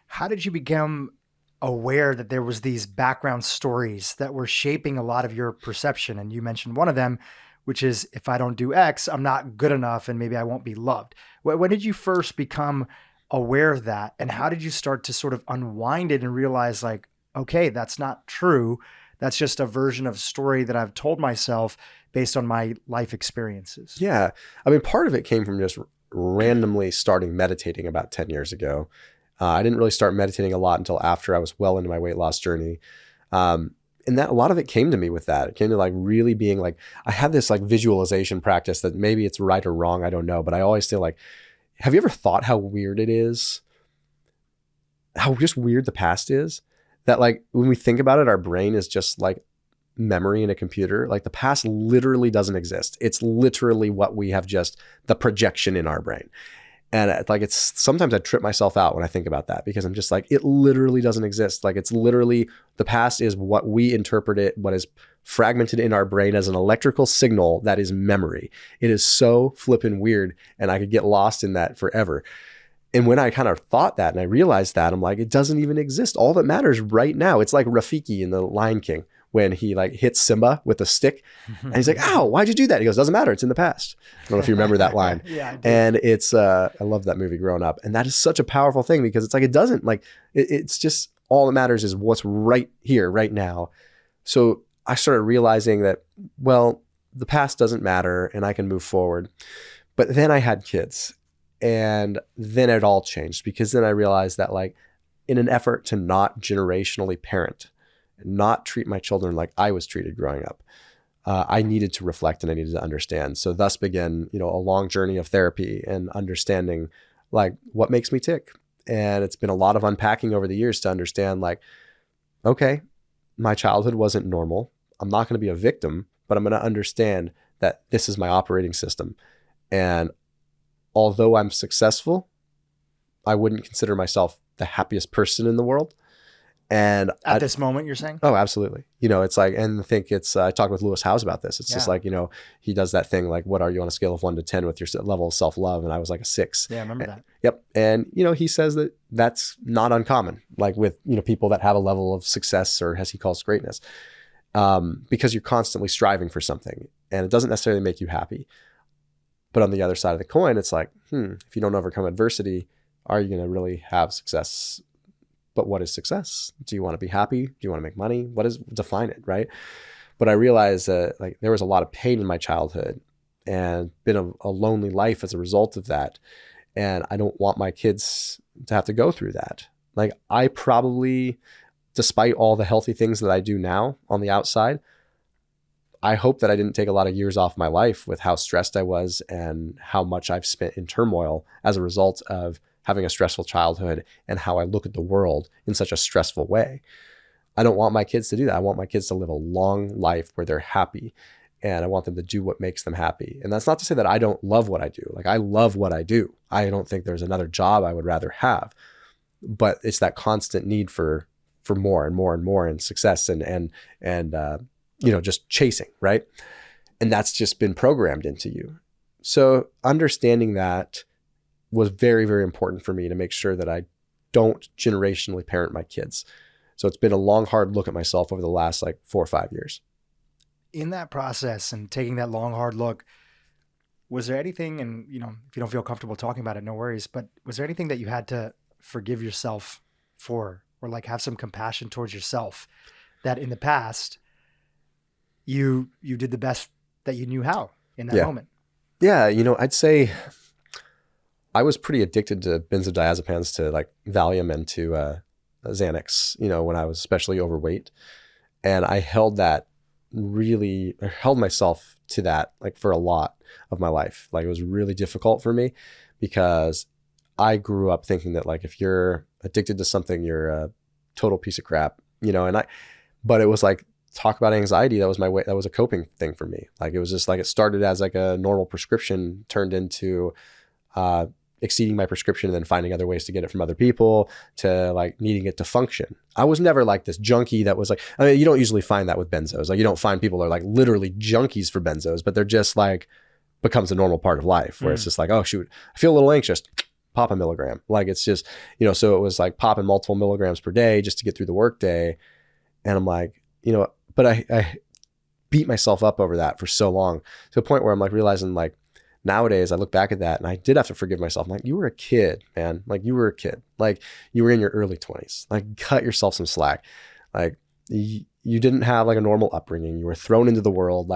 Speaker 1: How did you become aware that there was these background stories that were shaping a lot of your perception? And you mentioned one of them, which is if I don't do X, I'm not good enough and maybe I won't be loved. When did you first become aware of that? And how did you start to sort of unwind it and realize like, okay, that's not true. That's just a version of story that I've told myself based on my life experiences.
Speaker 2: Yeah. I mean, part of it came from just randomly starting meditating about 10 years ago. I didn't really start meditating a lot until after I was well into my weight loss journey. And that a lot of it came to me with that. It came to like really being like, I had this like visualization practice that maybe it's right or wrong. I don't know. But I always feel like, have you ever thought how weird it is? How just weird the past is? That like when we think about it, our brain is just like memory in a computer. Like the past literally doesn't exist. It's literally what we have just the projection in our brain. And like it's sometimes I trip myself out when I think about that because I'm just like, it literally doesn't exist. Like it's literally the past is what we interpret it, what is fragmented in our brain as an electrical signal that is memory. It is so flippin' weird. And I could get lost in that forever. And when I kind of thought that and I realized that, I'm like, it doesn't even exist. All that matters right now. It's like Rafiki in The Lion King when he like hits Simba with a stick and he's like, ow, why'd you do that? He goes, doesn't matter. It's in the past. I don't know if you remember that line.
Speaker 1: Yeah,
Speaker 2: and it's, I love that movie growing up. And that is such a powerful thing because it's like, it doesn't like, it's just all that matters is what's right here, right now. So I started realizing that, well, the past doesn't matter and I can move forward. But then I had kids. And then it all changed because then I realized that like in an effort to not generationally parent, not treat my children like I was treated growing up, I needed to reflect and I needed to understand. So thus began, a long journey of therapy and understanding like what makes me tick. And it's been a lot of unpacking over the years to understand like, okay, my childhood wasn't normal. I'm not going to be a victim, but I'm going to understand that this is my operating system. And although I'm successful, I wouldn't consider myself the happiest person in the world. And
Speaker 1: at this moment, you're saying?
Speaker 2: Oh, absolutely. It's like, and I think I talked with Lewis Howes about this. It's just like, he does that thing, like, what are you on a scale of 1 to 10 with your level of self-love? And I was like a 6.
Speaker 1: Yeah, I remember that.
Speaker 2: Yep. And, he says that that's not uncommon, like with, people that have a level of success or as he calls greatness, because you're constantly striving for something and it doesn't necessarily make you happy. But on the other side of the coin, it's like, if you don't overcome adversity, are you going to really have success? But what is success? Do you want to be happy? Do you want to make money? Define it, right? But I realized that like there was a lot of pain in my childhood and been a lonely life as a result of that. And I don't want my kids to have to go through that. Like I probably, despite all the healthy things that I do now on the outside, I hope that I didn't take a lot of years off my life with how stressed I was and how much I've spent in turmoil as a result of having a stressful childhood and how I look at the world in such a stressful way. I don't want my kids to do that. I want my kids to live a long life where they're happy, and I want them to do what makes them happy. And that's not to say that I don't love what I do. Like, I love what I do. I don't think there's another job I would rather have, but it's that constant need for more and more and more, and success and just chasing, right? And that's just been programmed into you. So understanding that was very, very important for me to make sure that I don't generationally parent my kids. So it's been a long, hard look at myself over the last 4 or 5 years.
Speaker 1: In that process and taking that long, hard look, was there anything, and if you don't feel comfortable talking about it, no worries, but was there anything that you had to forgive yourself for, or have some compassion towards yourself, that in the past you did the best that you knew how in that moment?
Speaker 2: Yeah. I'd say I was pretty addicted to benzodiazepines, to Valium and to Xanax, when I was especially overweight. And I held myself to that for a lot of my life. It was really difficult for me because I grew up thinking that if you're addicted to something, you're a total piece of crap, but it was talk about anxiety. That was my way. That was a coping thing for me. It was just it started as a normal prescription, turned into exceeding my prescription and then finding other ways to get it from other people, to needing it to function. I was never this junkie that was you don't usually find that with benzos. You don't find people are literally junkies for benzos, but they're just becomes a normal part of life where it's just oh shoot, I feel a little anxious, pop a milligram. It's just, so it was popping multiple milligrams per day just to get through the work day. And I'm but I beat myself up over that for so long, to the point where I'm realizing nowadays I look back at that and I did have to forgive myself. I'm you were a kid, man. You were a kid. You were in your early 20s. Cut yourself some slack. You didn't have a normal upbringing. You were thrown into the world.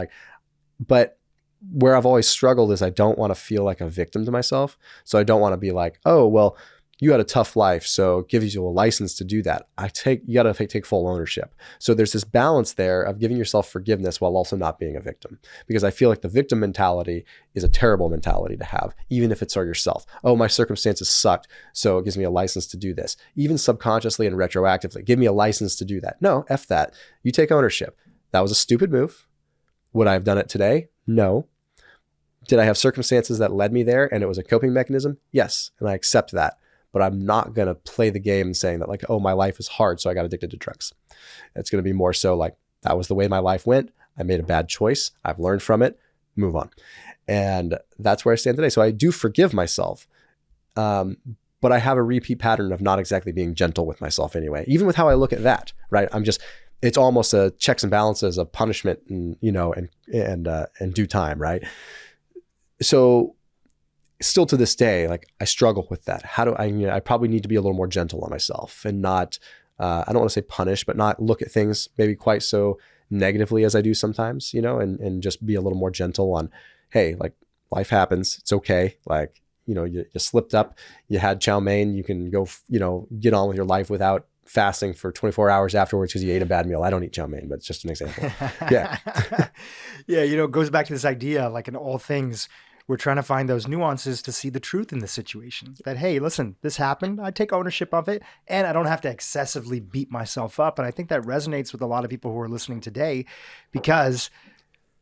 Speaker 2: But where I've always struggled is I don't want to feel like a victim to myself. So I don't want to be oh, well, you had a tough life, so it gives you a license to do that. You got to take full ownership. So there's this balance there of giving yourself forgiveness while also not being a victim, because I feel the victim mentality is a terrible mentality to have, even if it's for yourself. Oh, my circumstances sucked, so it gives me a license to do this. Even subconsciously and retroactively, give me a license to do that. No, F that. You take ownership. That was a stupid move. Would I have done it today? No. Did I have circumstances that led me there and it was a coping mechanism? Yes, and I accept that. But I'm not going to play the game saying that oh, my life is hard, so I got addicted to drugs. It's going to be more so that was the way my life went. I made a bad choice. I've learned from it. Move on. And that's where I stand today. So I do forgive myself. But I have a repeat pattern of not exactly being gentle with myself anyway, even with how I look at that, right? It's almost a checks and balances of punishment and due time, right? So still to this day, I struggle with that. How do I probably need to be a little more gentle on myself and not, I don't want to say punish, but not look at things maybe quite so negatively as I do sometimes, and just be a little more gentle on, hey, life happens. It's okay. You slipped up, you had chow mein, you can go, get on with your life without fasting for 24 hours afterwards because you ate a bad meal. I don't eat chow mein, but it's just an example. Yeah.
Speaker 1: Yeah. It goes back to this idea, in all things, we're trying to find those nuances to see the truth in the situation. That, hey, listen, this happened. I take ownership of it, and I don't have to excessively beat myself up. And I think that resonates with a lot of people who are listening today, because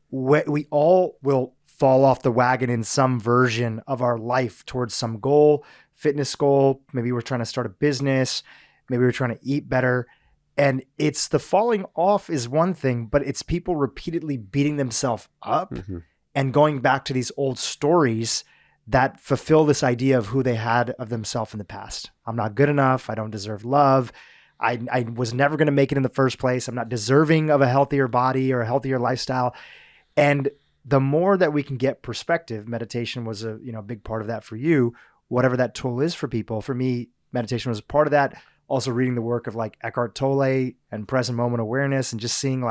Speaker 1: we all will fall off the wagon in some version of our life towards some goal, fitness goal. Maybe we're trying to start a business. Maybe we're trying to eat better. And it's the falling off is one thing, but it's people repeatedly beating themselves up. Mm-hmm. And going back to these old stories that fulfill this idea of who they had of themselves in the past. I'm not good enough. I don't deserve love. I was never going to make it in the first place. I'm not deserving of a healthier body or a healthier lifestyle. And the more that we can get perspective, meditation was a big part of that for you, whatever that tool is for people. For me, meditation was a part of that. Also reading the work of Eckhart Tolle and present moment awareness, and just seeing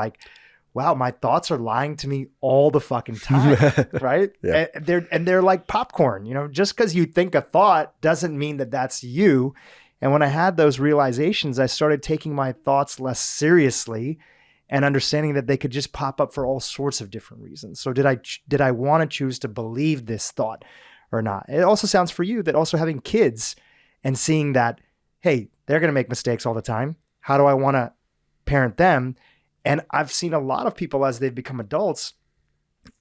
Speaker 1: wow, my thoughts are lying to me all the fucking time, right?
Speaker 2: Yeah.
Speaker 1: And they're like popcorn, just because you think a thought doesn't mean that that's you. And when I had those realizations, I started taking my thoughts less seriously and understanding that they could just pop up for all sorts of different reasons. So did I want to choose to believe this thought or not? It also sounds for you that also having kids and seeing that, hey, they're going to make mistakes all the time. How do I want to parent them? And I've seen a lot of people as they've become adults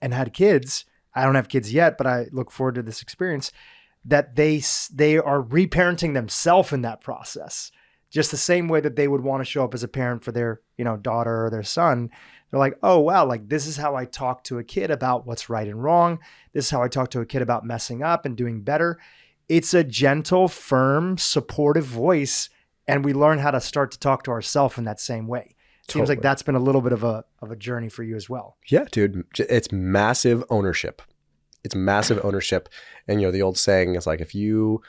Speaker 1: and had kids. I don't have kids yet, but I look forward to this experience, that they are reparenting themselves in that process. Just the same way that they would want to show up as a parent for their, daughter or their son. They're like, oh, wow, like this is how I talk to a kid about what's right and wrong. This is how I talk to a kid about messing up and doing better. It's a gentle, firm, supportive voice. And we learn how to start to talk to ourselves in that same way. Seems like that's been a little bit of a journey for you as well.
Speaker 2: Yeah, dude, it's massive ownership. It's massive ownership. And, the old saying is like, if you,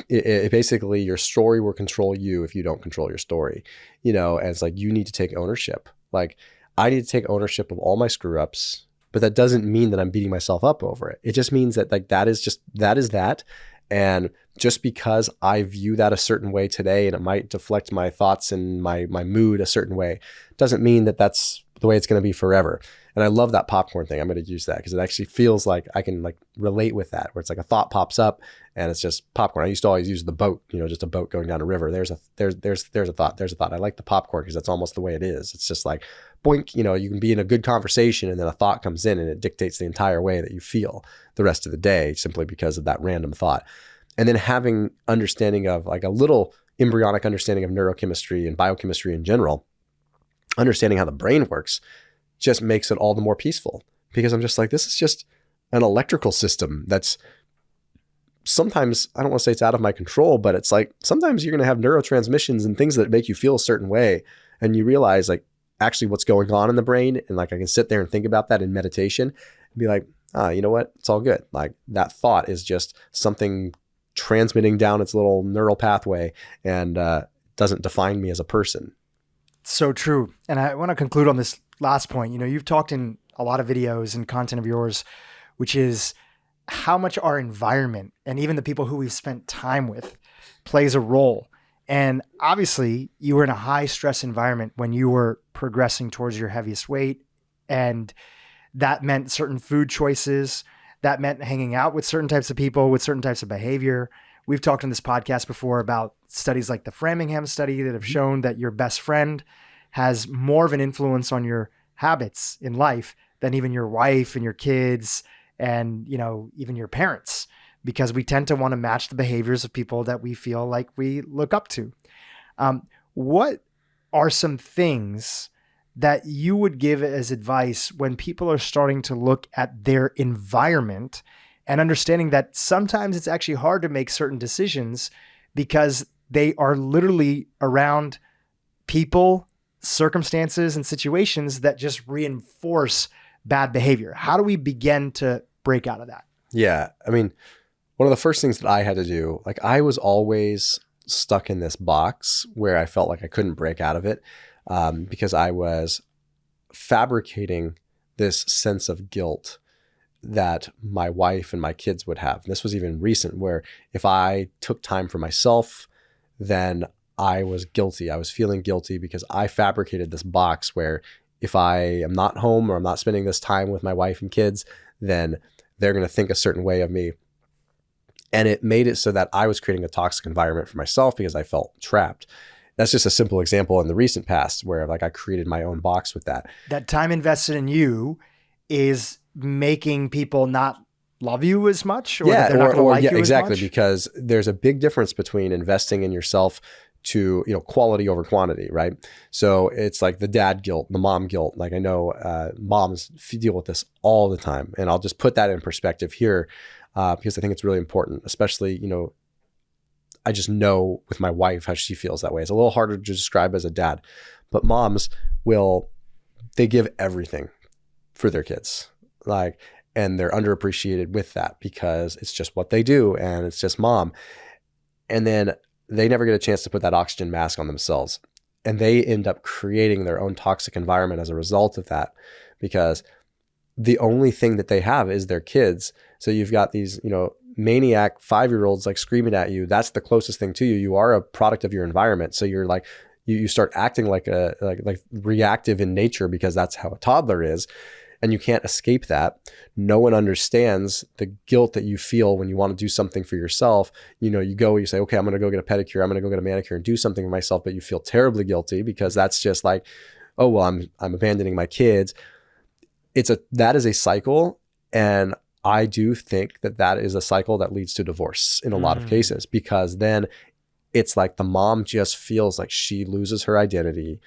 Speaker 2: basically your story will control you if you don't control your story, and it's like, you need to take ownership. Like, I need to take ownership of all my screw ups, but that doesn't mean that I'm beating myself up over it. It just means that like, that is that. And just because I view that a certain way today, and it might deflect my thoughts and my mood a certain way, doesn't mean that that's the way it's going to be forever. And I love that popcorn thing. I'm going to use that because it actually feels like I can like relate with that, where it's like a thought pops up and it's just popcorn. I used to always use the boat, just a boat going down a river. There's a thought. I like the popcorn because that's almost the way it is. It's just like boink, you can be in a good conversation and then a thought comes in and it dictates the entire way that you feel the rest of the day simply because of that random thought. And then having understanding of like a little embryonic understanding of neurochemistry and biochemistry in general, understanding how the brain works, just makes it all the more peaceful, because I'm just like, this is just an electrical system that's sometimes, I don't want to say it's out of my control, but it's like, sometimes you're going to have neurotransmissions and things that make you feel a certain way. And you realize like actually what's going on in the brain. And like, I can sit there and think about that in meditation and be like, you know what? It's all good. Like that thought is just something transmitting down its little neural pathway and doesn't define me as a person.
Speaker 1: So true. And I want to conclude on this last point. You've talked in a lot of videos and content of yours, which is how much our environment and even the people who we've spent time with plays a role. And obviously you were in a high stress environment when you were progressing towards your heaviest weight. And that meant certain food choices. That meant hanging out with certain types of people, with certain types of behavior. We've talked on this podcast before about studies like the Framingham study that have shown that your best friend has more of an influence on your habits in life than even your wife and your kids and, even your parents, because we tend to want to match the behaviors of people that we feel like we look up to. What are some things that you would give as advice when people are starting to look at their environment and understanding that sometimes it's actually hard to make certain decisions because they are literally around people, circumstances, and situations that just reinforce bad behavior? How do we begin to break out of that?
Speaker 2: Yeah. I mean, one of the first things that I had to do, like I was always stuck in this box where I felt like I couldn't break out of it because I was fabricating this sense of guilt that my wife and my kids would have. And this was even recent, where if I took time for myself, then I was guilty. I was feeling guilty because I fabricated this box where if I am not home or I'm not spending this time with my wife and kids, then they're going to think a certain way of me. And it made it so that I was creating a toxic environment for myself because I felt trapped. That's just a simple example in the recent past where like I created my own box with that.
Speaker 1: That time invested in you is making people not love you as much, or that they're not going to like you
Speaker 2: exactly,
Speaker 1: as much?
Speaker 2: because there's a big difference between investing in yourself to quality over quantity, right? So it's like the dad guilt, the mom guilt. Like I know moms deal with this all the time, and I'll just put that in perspective here because I think it's really important, especially I just know with my wife how she feels that way. It's a little harder to describe as a dad, but moms they give everything for their kids. And they're underappreciated with that because it's just what they do and it's just mom. And then they never get a chance to put that oxygen mask on themselves. And they end up creating their own toxic environment as a result of that, because the only thing that they have is their kids. So you've got these, maniac 5-year-olds like screaming at you. That's the closest thing to you. You are a product of your environment. So you're like, You start acting like like reactive in nature because that's how a toddler is. And you can't escape that. No one understands the guilt that you feel when you want to do something for yourself. You know, you say, okay, I'm going to go get a pedicure. I'm going to go get a manicure and do something for myself. But you feel terribly guilty because that's just like, oh, well, I'm abandoning my kids. That is a cycle. And I do think that is a cycle that leads to divorce in a lot of cases, because then it's like the mom just feels like she loses her identity.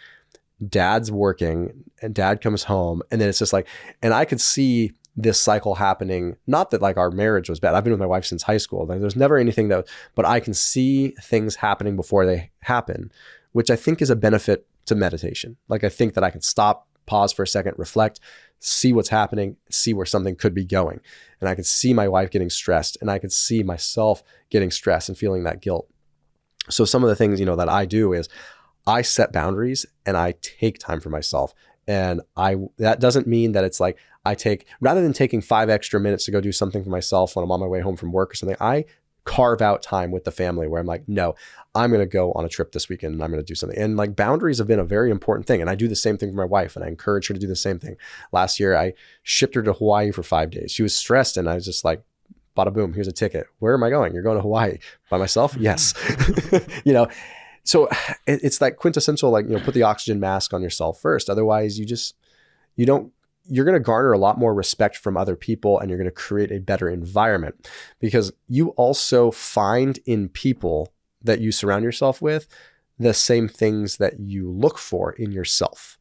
Speaker 2: Dad's working and dad comes home, and then it's just like, and I could see this cycle happening. Not that like our marriage was bad. I've been with my wife since high school. There's never anything but I can see things happening before they happen, which I think is a benefit to meditation. Like I think that I can stop, pause for a second, reflect, see what's happening, see where something could be going. And I could see my wife getting stressed, and I could see myself getting stressed and feeling that guilt. So some of the things, that I do is I set boundaries and I take time for myself. And that doesn't mean that it's like rather than taking 5 extra minutes to go do something for myself when I'm on my way home from work or something, I carve out time with the family where I'm like, no, I'm going to go on a trip this weekend and I'm going to do something. And like boundaries have been a very important thing. And I do the same thing for my wife, and I encourage her to do the same thing. Last year, I shipped her to Hawaii for 5 days. She was stressed, and I was just like, bada boom, here's a ticket. Where am I going? You're going to Hawaii by myself? Yes. So it's that quintessential, like, put the oxygen mask on yourself first. Otherwise you're going to garner a lot more respect from other people, and you're going to create a better environment, because you also find in people that you surround yourself with the same things that you look for in yourself.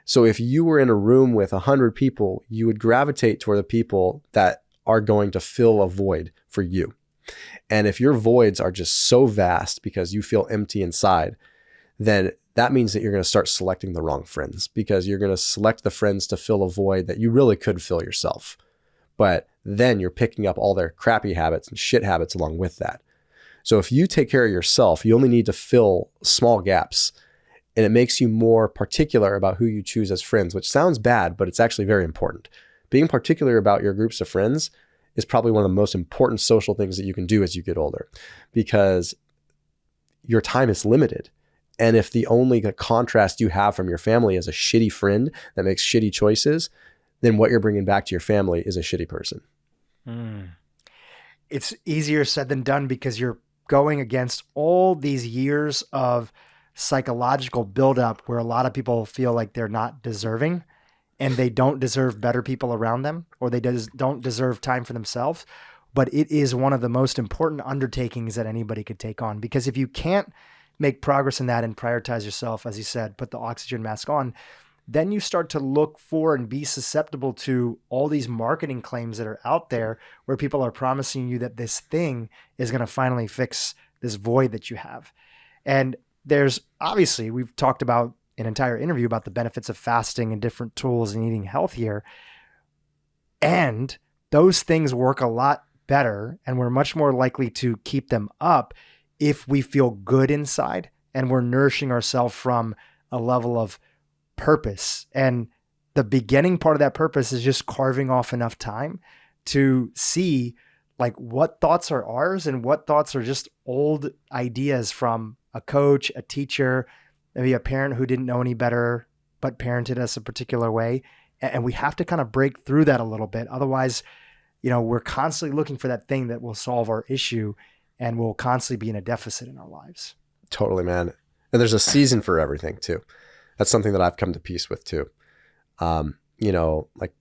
Speaker 2: So if you were in a room with 100 people, you would gravitate toward the people that are going to fill a void for you. And if your voids are just so vast because you feel empty inside, then that means that you're going to start selecting the wrong friends, because you're going to select the friends to fill a void that you really could fill yourself. But then you're picking up all their crappy habits and shit habits along with that. So if you take care of yourself, you only need to fill small gaps, and it makes you more particular about who you choose as friends, which sounds bad, but it's actually very important. Being particular about your groups of friends is probably one of the most important social things that you can do as you get older, because your time is limited. And if the only contrast you have from your family is a shitty friend that makes shitty choices, then what you're bringing back to your family is a shitty person.
Speaker 1: It's easier said than done, because you're going against all these years of psychological buildup where a lot of people feel like they're not deserving, and they don't deserve better people around them, or they don't deserve time for themselves. But it is one of the most important undertakings that anybody could take on, because if you can't make progress in that and prioritize yourself, as you said, put the oxygen mask on, then you start to look for and be susceptible to all these marketing claims that are out there where people are promising you that this thing is going to finally fix this void that you have. And there's obviously, we've talked about an entire interview about the benefits of fasting and different tools and eating healthier. And those things work a lot better, and we're much more likely to keep them up if we feel good inside and we're nourishing ourselves from a level of purpose. And the beginning part of that purpose is just carving off enough time to see like what thoughts are ours and what thoughts are just old ideas from a coach, a teacher, maybe a parent who didn't know any better, but parented us a particular way. And we have to kind of break through that a little bit. Otherwise, we're constantly looking for that thing that will solve our issue, and we'll constantly be in a deficit in our lives.
Speaker 2: Totally, man. And there's a season for everything too. That's something that I've come to peace with too. Like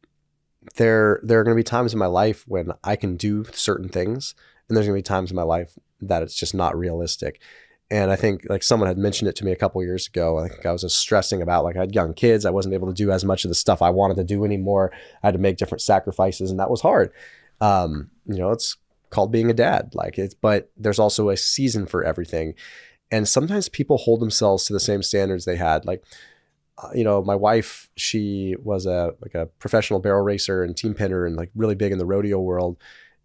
Speaker 2: there are going to be times in my life when I can do certain things, and there's going to be times in my life that it's just not realistic. And I think like someone had mentioned it to me a couple of years ago. I think I was just stressing about, like, I had young kids. I wasn't able to do as much of the stuff I wanted to do anymore. I had to make different sacrifices, and that was hard. It's called being a dad. But there's also a season for everything. And sometimes people hold themselves to the same standards they had. My wife, she was a professional barrel racer and team pinner and like really big in the rodeo world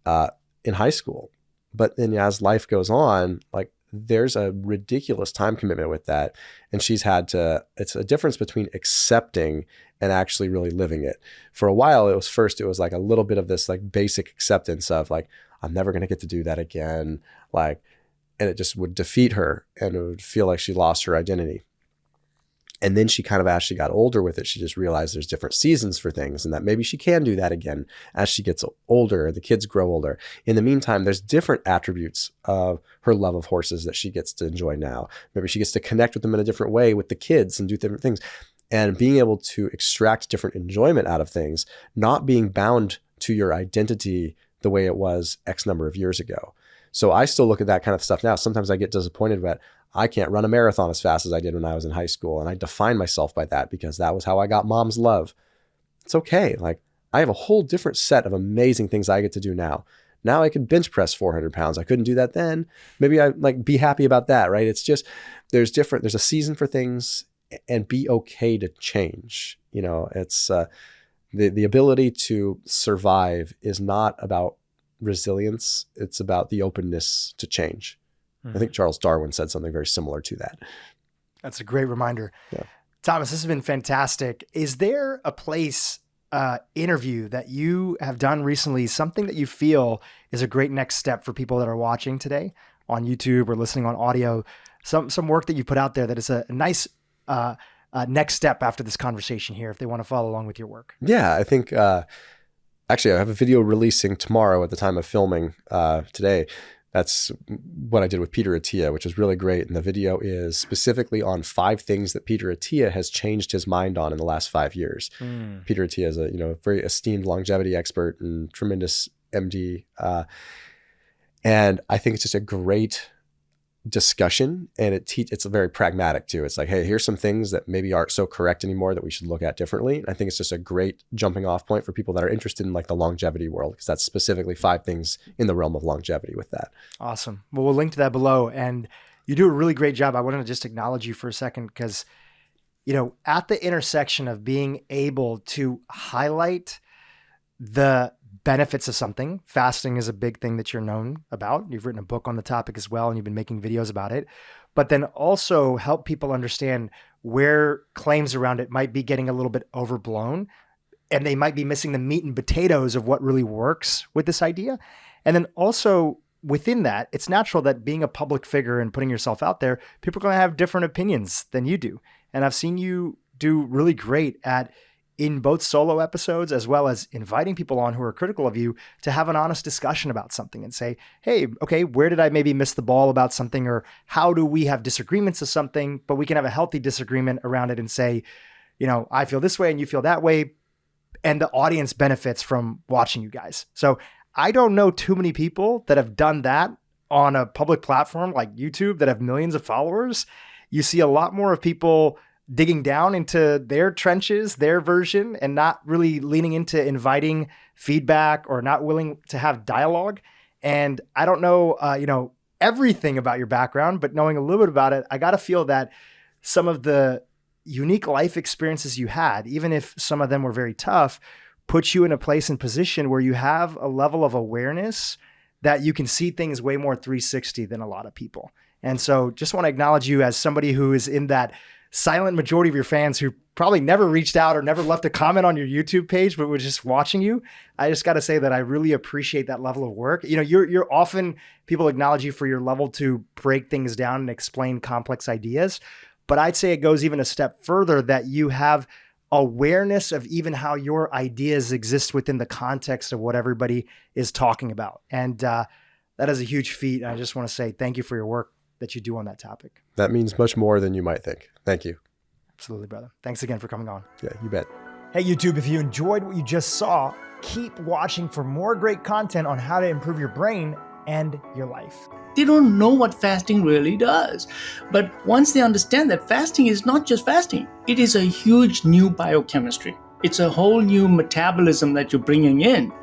Speaker 2: in high school. But then as life goes on, like there's a ridiculous time commitment with that. And it's a difference between accepting and actually really living it. For a while, it was like a little bit of this like basic acceptance of like, I'm never going to get to do that again. And it just would defeat her, and it would feel like she lost her identity. And then she kind of, as she got older with it, she just realized there's different seasons for things and that maybe she can do that again as she gets older, the kids grow older. In the meantime, there's different attributes of her love of horses that she gets to enjoy now. Maybe she gets to connect with them in a different way with the kids and do different things. And being able to extract different enjoyment out of things, not being bound to your identity the way it was X number of years ago. So I still look at that kind of stuff now. Sometimes I get disappointed that I can't run a marathon as fast as I did when I was in high school. And I define myself by that because that was how I got mom's love. It's okay. Like, I have a whole different set of amazing things I get to do now. Now I can bench press 400 pounds. I couldn't do that then. Maybe I be happy about that, right? It's just, there's a season for things, and be okay to change. It's the ability to survive is not about resilience. It's about the openness to change. I think Charles Darwin said something very similar to that.
Speaker 1: That's a great reminder.
Speaker 2: Yeah.
Speaker 1: Thomas, this has been fantastic. Is there a interview that you have done recently, something that you feel is a great next step for people that are watching today on YouTube or listening on audio? Some work that you put out there that is a nice next step after this conversation here, if they want to follow along with your work?
Speaker 2: Yeah, I think actually I have a video releasing tomorrow at the time of filming today. That's what I did with Peter Attia, which is really great. And the video is specifically on 5 things that Peter Attia has changed his mind on in the last 5 years. Peter Attia is a very esteemed longevity expert and tremendous MD. And I think it's just a great discussion, and it's very pragmatic too. It's like, hey, here's some things that maybe aren't so correct anymore that we should look at differently. I think it's just a great jumping off point for people that are interested in like the longevity world, because that's specifically 5 things in the realm of longevity with that.
Speaker 1: Awesome. Well, we'll link to that below, and you do a really great job. I wanted to just acknowledge you for a second because, at the intersection of being able to highlight the benefits of something. Fasting is a big thing that you're known about. You've written a book on the topic as well, and you've been making videos about it, but then also help people understand where claims around it might be getting a little bit overblown, and they might be missing the meat and potatoes of what really works with this idea. And then also within that, it's natural that being a public figure and putting yourself out there, people are going to have different opinions than you do. And I've seen you do really great in both solo episodes, as well as inviting people on who are critical of you to have an honest discussion about something and say, hey, okay, where did I maybe miss the ball about something? Or how do we have disagreements of something, but we can have a healthy disagreement around it and say, I feel this way and you feel that way. And the audience benefits from watching you guys. So I don't know too many people that have done that on a public platform like YouTube that have millions of followers. You see a lot more of people digging down into their trenches, their version, and not really leaning into inviting feedback or not willing to have dialogue. And I don't know, everything about your background, but knowing a little bit about it, I got to feel that some of the unique life experiences you had, even if some of them were very tough, put you in a place and position where you have a level of awareness that you can see things way more 360 than a lot of people. And so just want to acknowledge you as somebody who is in that silent majority of your fans who probably never reached out or never left a comment on your YouTube page, but were just watching you. I just got to say that I really appreciate that level of work. You're often, people acknowledge you for your level to break things down and explain complex ideas. But I'd say it goes even a step further that you have awareness of even how your ideas exist within the context of what everybody is talking about. And that is a huge feat. And I just want to say thank you for your work that you do on that topic.
Speaker 2: That means much more than you might think. Thank you.
Speaker 1: Absolutely, brother. Thanks again for coming on.
Speaker 2: Yeah, you bet.
Speaker 1: Hey, YouTube, if you enjoyed what you just saw, keep watching for more great content on how to improve your brain and your life.
Speaker 3: They don't know what fasting really does. But once they understand that fasting is not just fasting, it is a huge new biochemistry. It's a whole new metabolism that you're bringing in.